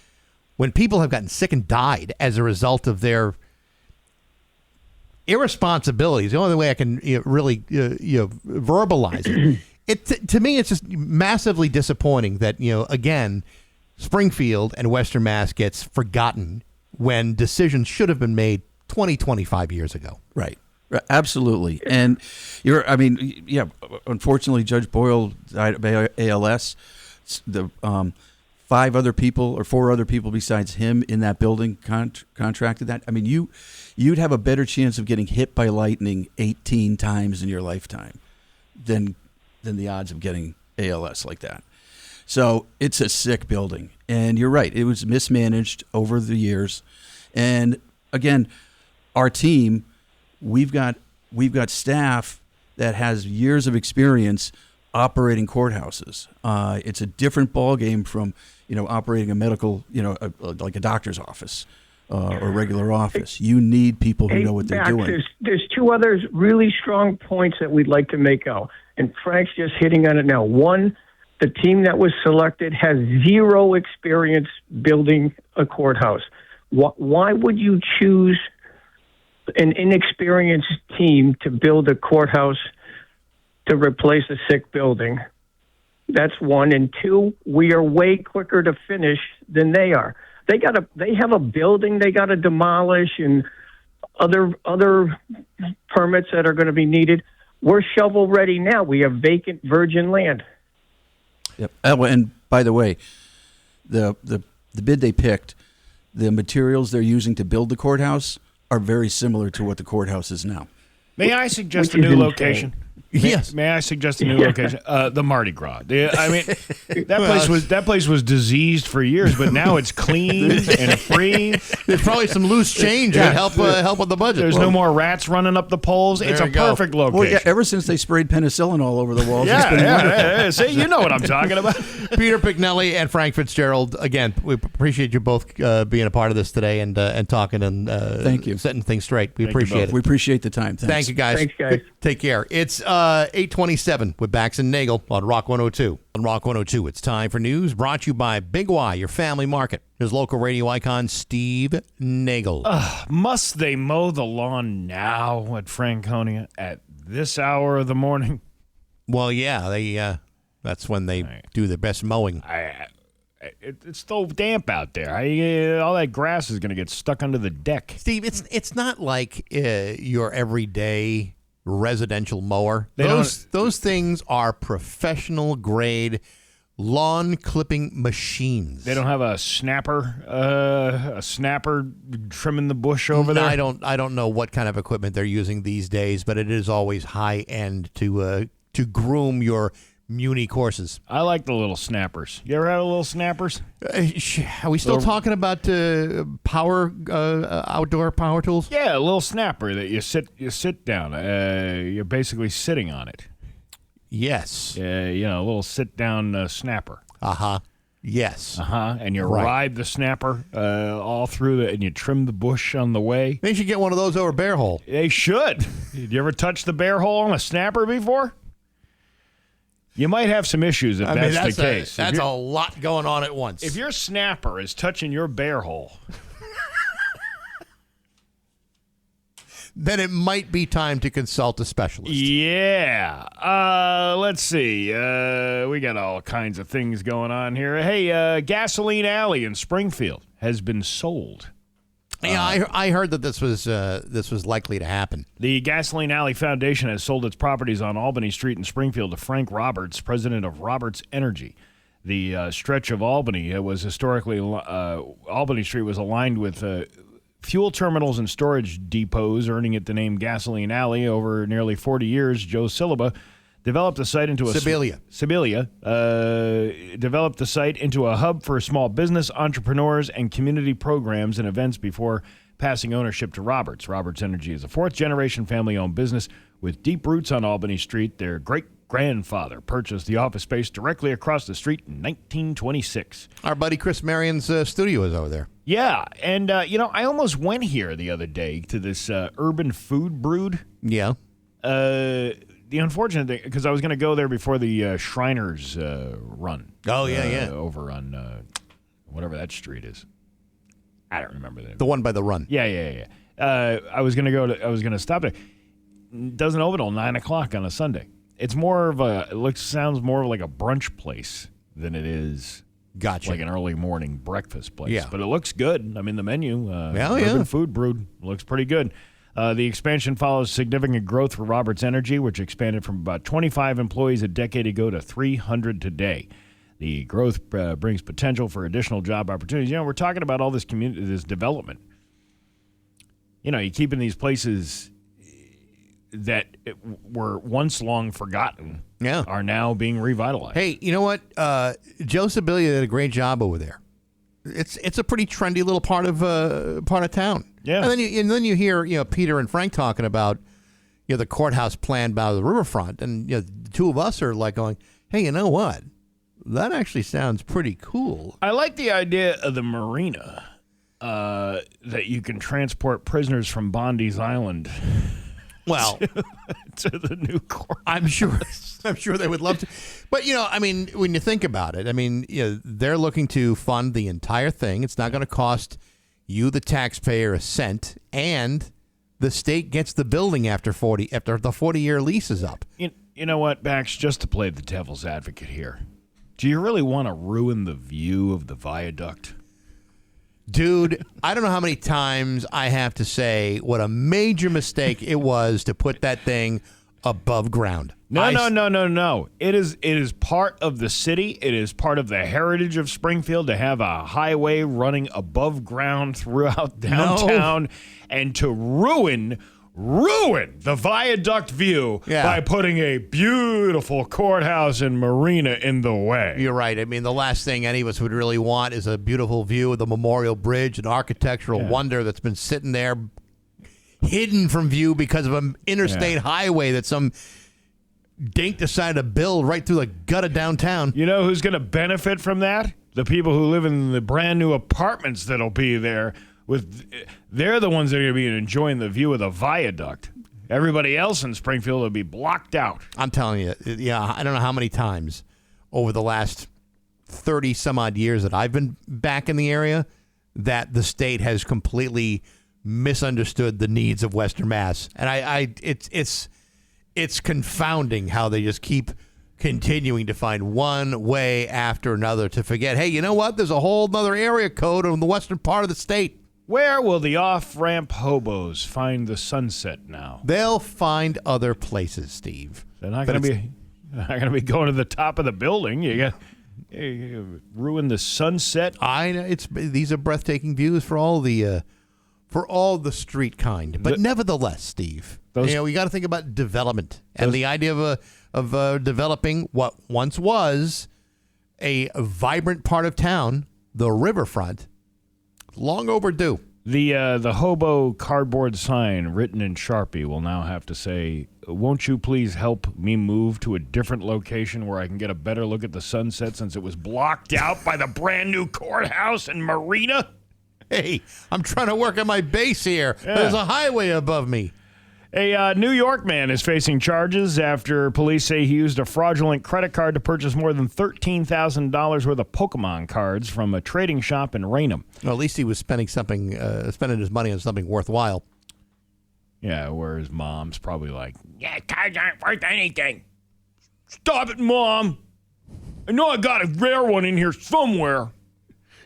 when people have gotten sick and died as a result of their irresponsibilities, the only way I can really verbalize it. To me, it's just massively disappointing that, you know, again, Springfield and Western Mass gets forgotten when decisions should have been made 20, 25 years ago. Right. Absolutely. And unfortunately, Judge Boyle died of ALS. The 4 other people besides him in that building contracted that. I mean, you'd have a better chance of getting hit by lightning 18 times in your lifetime than the odds of getting ALS like that. So it's a sick building. And you're right. It was mismanaged over the years. And again, our team, we've got staff that has years of experience operating courthouses. It's a different ballgame from, you know, operating a medical, you know, like a doctor's office or regular office. You need people who know what they're doing. There's 2 other really strong points that we'd like to make out. And Frank's just hitting on it now. One, the team that was selected has 0 experience building a courthouse. Why would you choose an inexperienced team to build a courthouse to replace a sick building? That's one. And 2, we are way quicker to finish than they are. They have a building they got to demolish and other permits that are going to be needed. We're shovel ready now. We have vacant virgin land. Yep. And by the way, the bid they picked, the materials they're using to build the courthouse are very similar to what the courthouse is now. May I suggest a new location? Yes. May I suggest a new location? The Mardi Gras. I mean, that place was diseased for years, but now it's clean and free. There's probably some loose change that help with the budget. There's no more rats running up the poles. It's a perfect location. Well, yeah, ever since they sprayed penicillin all over the walls, it's been wonderful. See, you know what I'm talking about. Peter Pignelli and Frank Fitzgerald, again, we appreciate you both being a part of this today and talking and thank you, setting things straight. We appreciate it. We appreciate the time. Thanks. Thank you, guys. Thanks, guys. Take care. It's 8:27 with Bax and Nagle on Rock 102. On Rock 102, it's time for news brought to you by Big Y, your family market. Here's local radio icon Steve Nagle. Must they mow the lawn now at Franconia at this hour of the morning? Well, yeah, they that's when they do their best mowing. It's so damp out there. All that grass is going to get stuck under the deck. Steve, it's not like your everyday residential mower. Those things are professional grade lawn clipping machines. They don't have a snapper trimming the bush over there. I don't know what kind of equipment they're using these days, but it is always high end to groom your Muni courses. I like the little snappers. You ever had a little snappers? Are we still talking about outdoor power tools? Yeah, a little snapper that you sit down. You're basically sitting on it. Yes. A little sit down snapper. Yes. And you ride the snapper all through and you trim the bush on the way. They should get one of those over bear hole. They should. Did you ever touch the bear hole on a snapper before? You might have some issues if that's the case. That's a lot going on at once. If your snapper is touching your bear hole. then it might be time to consult a specialist. Yeah. Let's see. We got all kinds of things going on here. Hey, Gasoline Alley in Springfield has been sold. Yeah, I heard that this was likely to happen. The Gasoline Alley Foundation has sold its properties on Albany Street in Springfield to Frank Roberts, president of Roberts Energy. The stretch of Albany was historically Albany Street was aligned with fuel terminals and storage depots, earning it the name Gasoline Alley. Over nearly 40 years, Joe Silva developed the site into developed the site into a hub for small business, entrepreneurs, and community programs and events before passing ownership to Roberts. Roberts Energy is a fourth-generation family-owned business with deep roots on Albany Street. Their great-grandfather purchased the office space directly across the street in 1926. Our buddy Chris Marion's studio is over there. Yeah, and, I almost went here the other day to this Urban Food Brood. Yeah. The unfortunate thing, because I was going to go there before the Shriners run. Oh, yeah. Over on whatever that street is. I don't remember the name. The one by the run. Yeah. I was going to stop there. It doesn't open till 9 o'clock on a Sunday. It's more of sounds more like a brunch place than it is. Gotcha. Like an early morning breakfast place. Yeah. But it looks good. I mean, the menu, yeah. Urban Food Brood, looks pretty good. The expansion follows significant growth for Roberts Energy, which expanded from about 25 employees a decade ago to 300 today. The growth brings potential for additional job opportunities. We're talking about all this community, this development. You're keeping these places that were once long forgotten are now being revitalized. Hey, you know what? Joe Sibilia did a great job over there. It's a pretty trendy little part of town. Yeah. And then you hear Peter and Frank talking about the courthouse plan by the riverfront, and the two of us are like going, hey, you know what? That actually sounds pretty cool. I like the idea of the marina that you can transport prisoners from Bondi's Island. Well, to the new court. I'm sure they would love to. But, when you think about it, they're looking to fund the entire thing. It's not going to cost you, the taxpayer, a cent, and the state gets the building after the 40-year lease is up. You know what, Bax, just to play the devil's advocate here, do you really want to ruin the view of the viaduct? Dude, I don't know how many times I have to say what a major mistake it was to put that thing above ground. No. It is part of the city. It is part of the heritage of Springfield to have a highway running above ground throughout downtown and to ruin the viaduct view by putting a beautiful courthouse and marina in the way. You're right. The last thing any of us would really want is a beautiful view of the Memorial Bridge, an architectural wonder that's been sitting there hidden from view because of an interstate highway that some dink decided to build right through the gut of downtown. You know who's going to benefit from that? The people who live in the brand new apartments that'll be there. They're the ones that are going to be enjoying the view of the viaduct. Everybody else in Springfield will be blocked out. I'm telling you, I don't know how many times over the last 30 some odd years that I've been back in the area that the state has completely misunderstood the needs of Western Mass. And it's confounding how they just keep continuing to find one way after another to forget, hey, you know what? There's a whole other area code in the western part of the state. Where will the off-ramp hobos find the sunset now? They'll find other places, Steve. They're not going to be going to the top of the building. You ruin the sunset. These are breathtaking views for all the street kind. But nevertheless, Steve, you got to think about development and the idea of developing what once was a vibrant part of town, the riverfront. Long overdue. The hobo cardboard sign written in Sharpie will now have to say, won't you please help me move to a different location where I can get a better look at the sunset since it was blocked out by the brand new courthouse and marina? Hey, I'm trying to work on my base here. Yeah. There's a highway above me. A New York man is facing charges after police say he used a fraudulent credit card to purchase more than $13,000 worth of Pokemon cards from a trading shop in Raynham. Well, at least he was spending his money on something worthwhile. Yeah, where his mom's probably like, yeah, cards aren't worth anything. Stop it, Mom. I know I got a rare one in here somewhere.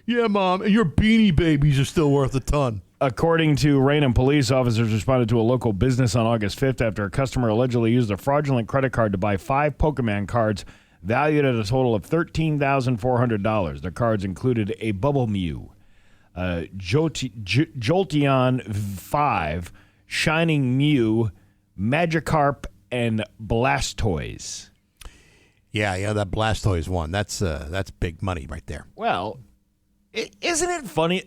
Yeah, Mom, and your Beanie Babies are still worth a ton. According to Raynham police, officers responded to a local business on August 5th after a customer allegedly used a fraudulent credit card to buy 5 Pokemon cards valued at a total of $13,400. The cards included a Bubble Mew, Jolteon 5, Shining Mew, Magikarp, and Blastoise. Yeah, that Blastoise one. That's big money right there. Well, isn't it funny?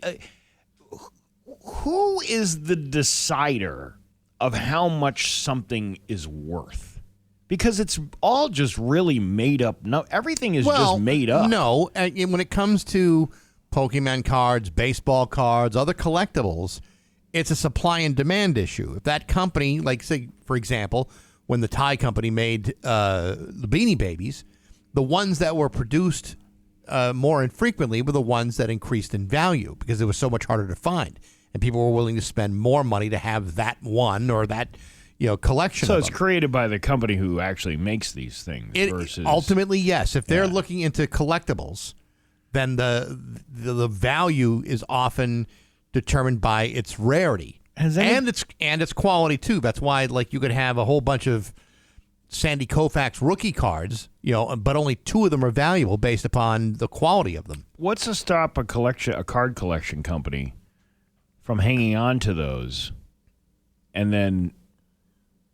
Who is the decider of how much something is worth? Because it's all just really made up. No, everything is just made up. No, when it comes to Pokemon cards, baseball cards, other collectibles, it's a supply and demand issue. If that company, like say, for example, when the Thai company made the Beanie Babies, the ones that were produced more infrequently were the ones that increased in value because it was so much harder to find. And people were willing to spend more money to have that one or that collection. So of it's them. Created by the company who actually makes these things. Versus Ultimately, yes. If they're looking into collectibles, then the value is often determined by its rarity and its quality too. That's why you could have a whole bunch of Sandy Koufax rookie cards, but only 2 of them are valuable based upon the quality of them. What's to stop a card collection company from hanging on to those and then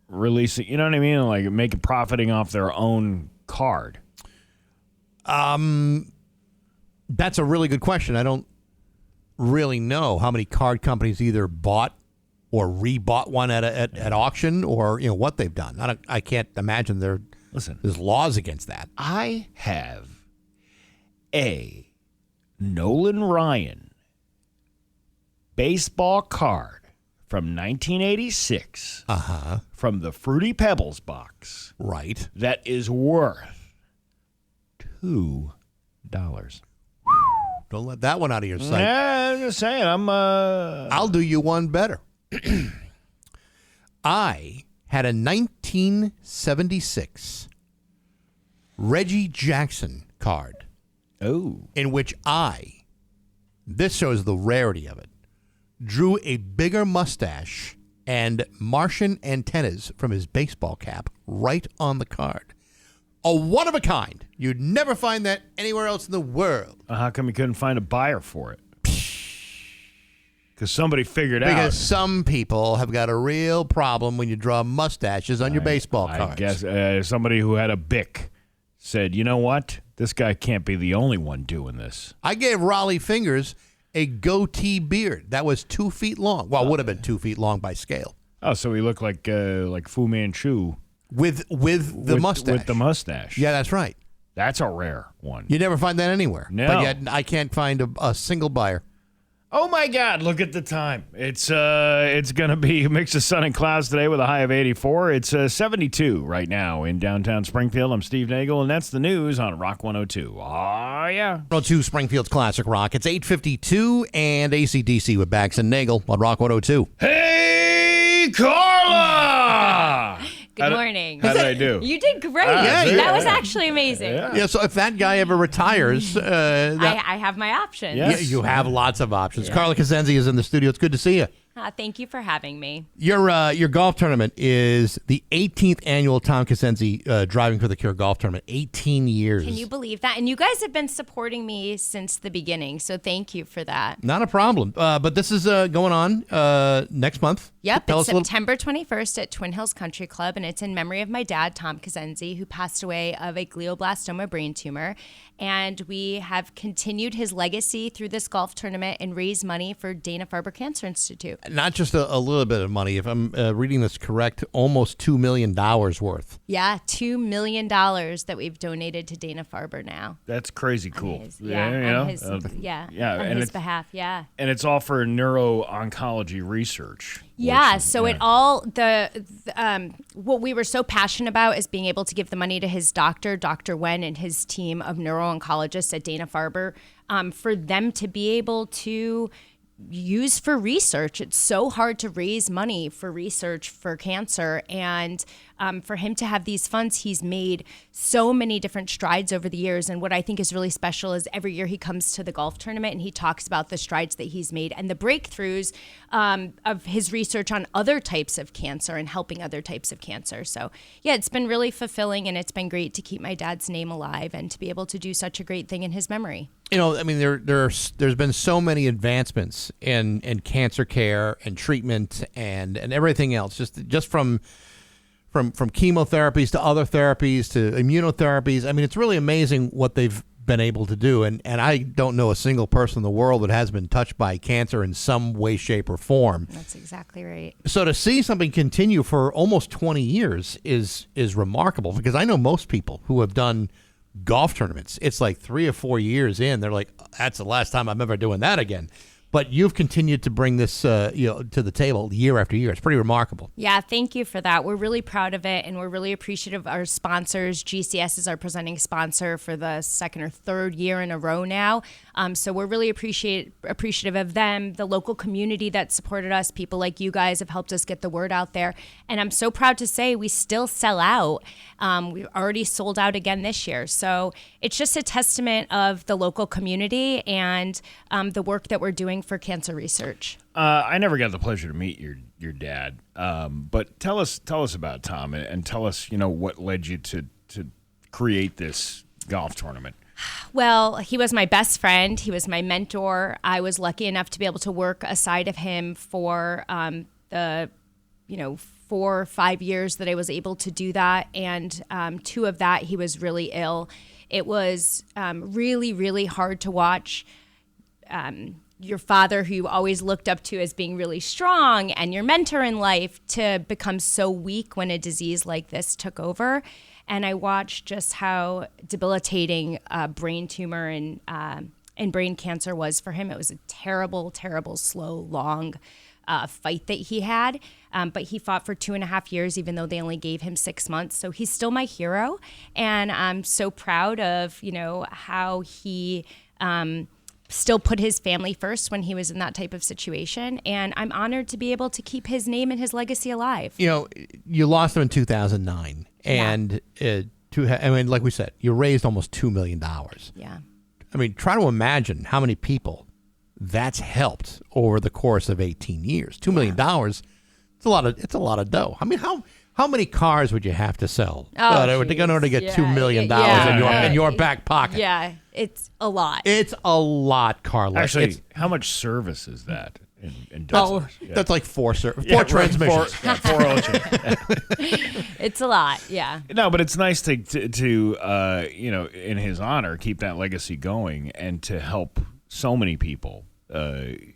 releasing, you know what I mean? Like profiting off their own card. That's a really good question. I don't really know how many card companies either bought or rebought one at auction or what they've done. I can't imagine there's laws against that. I have a Nolan Ryan baseball card from 1986 from the Fruity Pebbles box. Right. That is worth $2. Don't let that one out of your sight. Yeah, I'm just saying. I'll do you one better. I had a 1976 Reggie Jackson card. Oh. In which this shows the rarity of it, drew a bigger mustache and Martian antennas from his baseball cap right on the card. A one of a kind. You'd never find that anywhere else in the world. How come you couldn't find a buyer for it? Because somebody figured out. Because some people have got a real problem when you draw mustaches on your baseball cards. I guess somebody who had a Bic said, you know what? This guy can't be the only one doing this. I gave Raleigh Fingers a goatee beard that was 2 feet long. Well, it would have been 2 feet long by scale. Oh, so he looked like Fu Manchu with the mustache. With the mustache. Yeah, that's right. That's a rare one. You never find that anywhere. No. But yet I can't find a single buyer. Oh my God! Look at the time. It's going to be a mix of sun and clouds today with a high of 84. It's 72 right now in downtown Springfield. I'm Steve Nagle, and that's the news on Rock 102. Oh yeah, 102 Springfield's Classic Rock. It's 8:52 and AC/DC with Bax and Nagle on Rock 102. Hey, Carla! Good morning. How did I do? You did great. Yeah, that was actually amazing. Yeah, so if that guy ever retires... I have my options. Yes. You have lots of options. Carla Cosenzi is in the studio. It's good to see you. Thank you for having me. Your golf tournament is the 18th annual Tom Cosenzi Driving for the Cure golf tournament. 18 years. Can you believe that? And you guys have been supporting me since the beginning, so thank you for that. Not a problem. But this is going on next month. Yep, Tell it's us September 21st at Twin Hills Country Club, and it's in memory of my dad, Tom Cosenzi, who passed away of a glioblastoma brain tumor. And we have continued his legacy through this golf tournament and raised money for Dana-Farber Cancer Institute. Not just a little bit of money. If I'm reading this correct, almost $2 million worth. Yeah, $2 million that we've donated to Dana-Farber now. That's crazy cool. On his behalf, yeah. And it's all for neuro-oncology research. Yeah, so it all what we were so passionate about is being able to give the money to his doctor, Dr. Wen, and his team of neuro-oncologists at Dana-Farber, for them to be able to use for research. It's so hard to raise money for research for cancer. And for him to have these funds, he's made so many different strides over the years. And what I think is really special is every year he comes to the golf tournament and he talks about the strides that he's made and the breakthroughs of his research on other types of cancer and helping other types of cancer. So yeah, it's been really fulfilling, and it's been great to keep my dad's name alive and to be able to do such a great thing in his memory. You know, I mean, there's been so many advancements in cancer care and treatment and everything else, just from chemotherapies to other therapies to immunotherapies. I mean, it's really amazing what they've been able to do. And I don't know a single person in the world that has been touched by cancer in some way, shape, or form. That's exactly right. So to see something continue for almost 20 years is remarkable, because I know most people who have done golf tournaments, it's like 3 or 4 years in, they're like, that's the last time I'm ever doing that again. But you've continued to bring this to the table year after year. It's pretty remarkable. Yeah, thank you for that. We're really proud of it, and we're really appreciative of our sponsors. GCS is our presenting sponsor for the second or third year in a row now. So we're really appreciative of them, the local community that supported us. People like you guys have helped us get the word out there. And I'm so proud to say we still sell out. We've already sold out again this year. So it's just a testament of the local community and the work that we're doing for cancer research. I never got the pleasure to meet your dad, but tell us about Tom, and tell us what led you to create this golf tournament. Well, he was my best friend. He was my mentor. I was lucky enough to be able to work aside of him for the 4 or 5 years that I was able to do that, and 2 of that he was really ill. It was really, really hard to watch your father, who you always looked up to as being really strong and your mentor in life, to become so weak when a disease like this took over. And I watched just how debilitating brain tumor and brain cancer was for him. It was a terrible, terrible, slow, long fight that he had. But he fought for 2.5 years, even though they only gave him 6 months. So he's still my hero. And I'm so proud of, how he still put his family first when he was in that type of situation. And I'm honored to be able to keep his name and his legacy alive. You lost him in 2009. And like we said, you raised almost $2 million. Yeah. I mean, try to imagine how many people that's helped over the course of 18 years. $2 million. It's a lot of dough. I mean, how many cars would you have to sell in order to get $2 million in your back pocket? Yeah, it's a lot. It's a lot, Carla. Actually, how much service is that in dollars? That's like four transmissions. Four oil changes. It's a lot, yeah. No, but it's nice to in his honor, keep that legacy going and to help so many people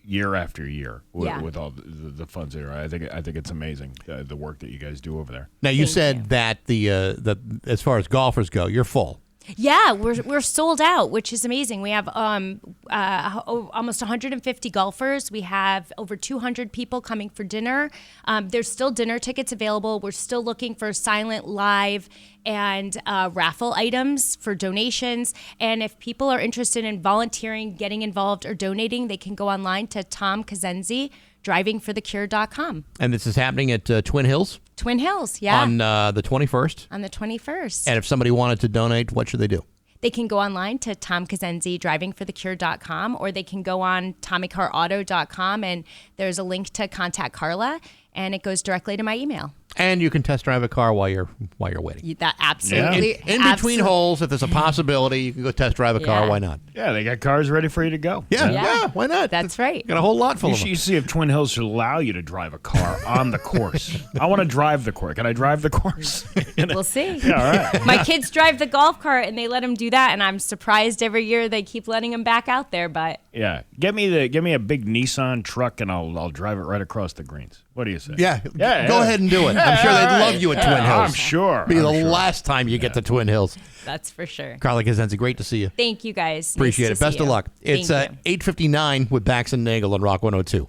year after year with all the funds there. I think it's amazing the work that you guys do over there. Now you said that the as far as golfers go, you're full. Yeah, we're sold out, which is amazing. We have almost 150 golfers. We have over 200 people coming for dinner. There's still dinner tickets available. We're still looking for silent, live, and raffle items for donations. And if people are interested in volunteering, getting involved, or donating, they can go online to Tom Kazenzi, drivingforthecure.com. And this is happening at Twin Hills? Twin Hills, yeah. On the 21st? On the 21st. And if somebody wanted to donate, what should they do? They can go online to Tom Kazenzi, drivingforthecure.com, or they can go on TommyCarAuto.com, and there's a link to contact Carla, and it goes directly to my email. And you can test drive a car while you're waiting. That absolutely. In between holes, if there's a possibility, you can go test drive a car. Why not? Yeah, they got cars ready for you to go. Yeah, why not? That's right. Got a whole lot full of them. You see if Twin Hills should allow you to drive a car on the course. I want to drive the course. Can I drive the course? We'll see. Yeah, all right. My kids drive the golf cart, and they let them do that, and I'm surprised every year they keep letting them back out there. But yeah, get me a big Nissan truck, and I'll drive it right across the greens. What do you say? Yeah, go ahead and do it. I'm sure they'd love you at Twin Hills. I'm sure. Be the last time you get to Twin Hills. That's for sure. Carla Kazenzi, great to see you. Thank you, guys. Appreciate it. Best of luck. It's Thank you. 8:59 with Bax and Nagle on Rock 102.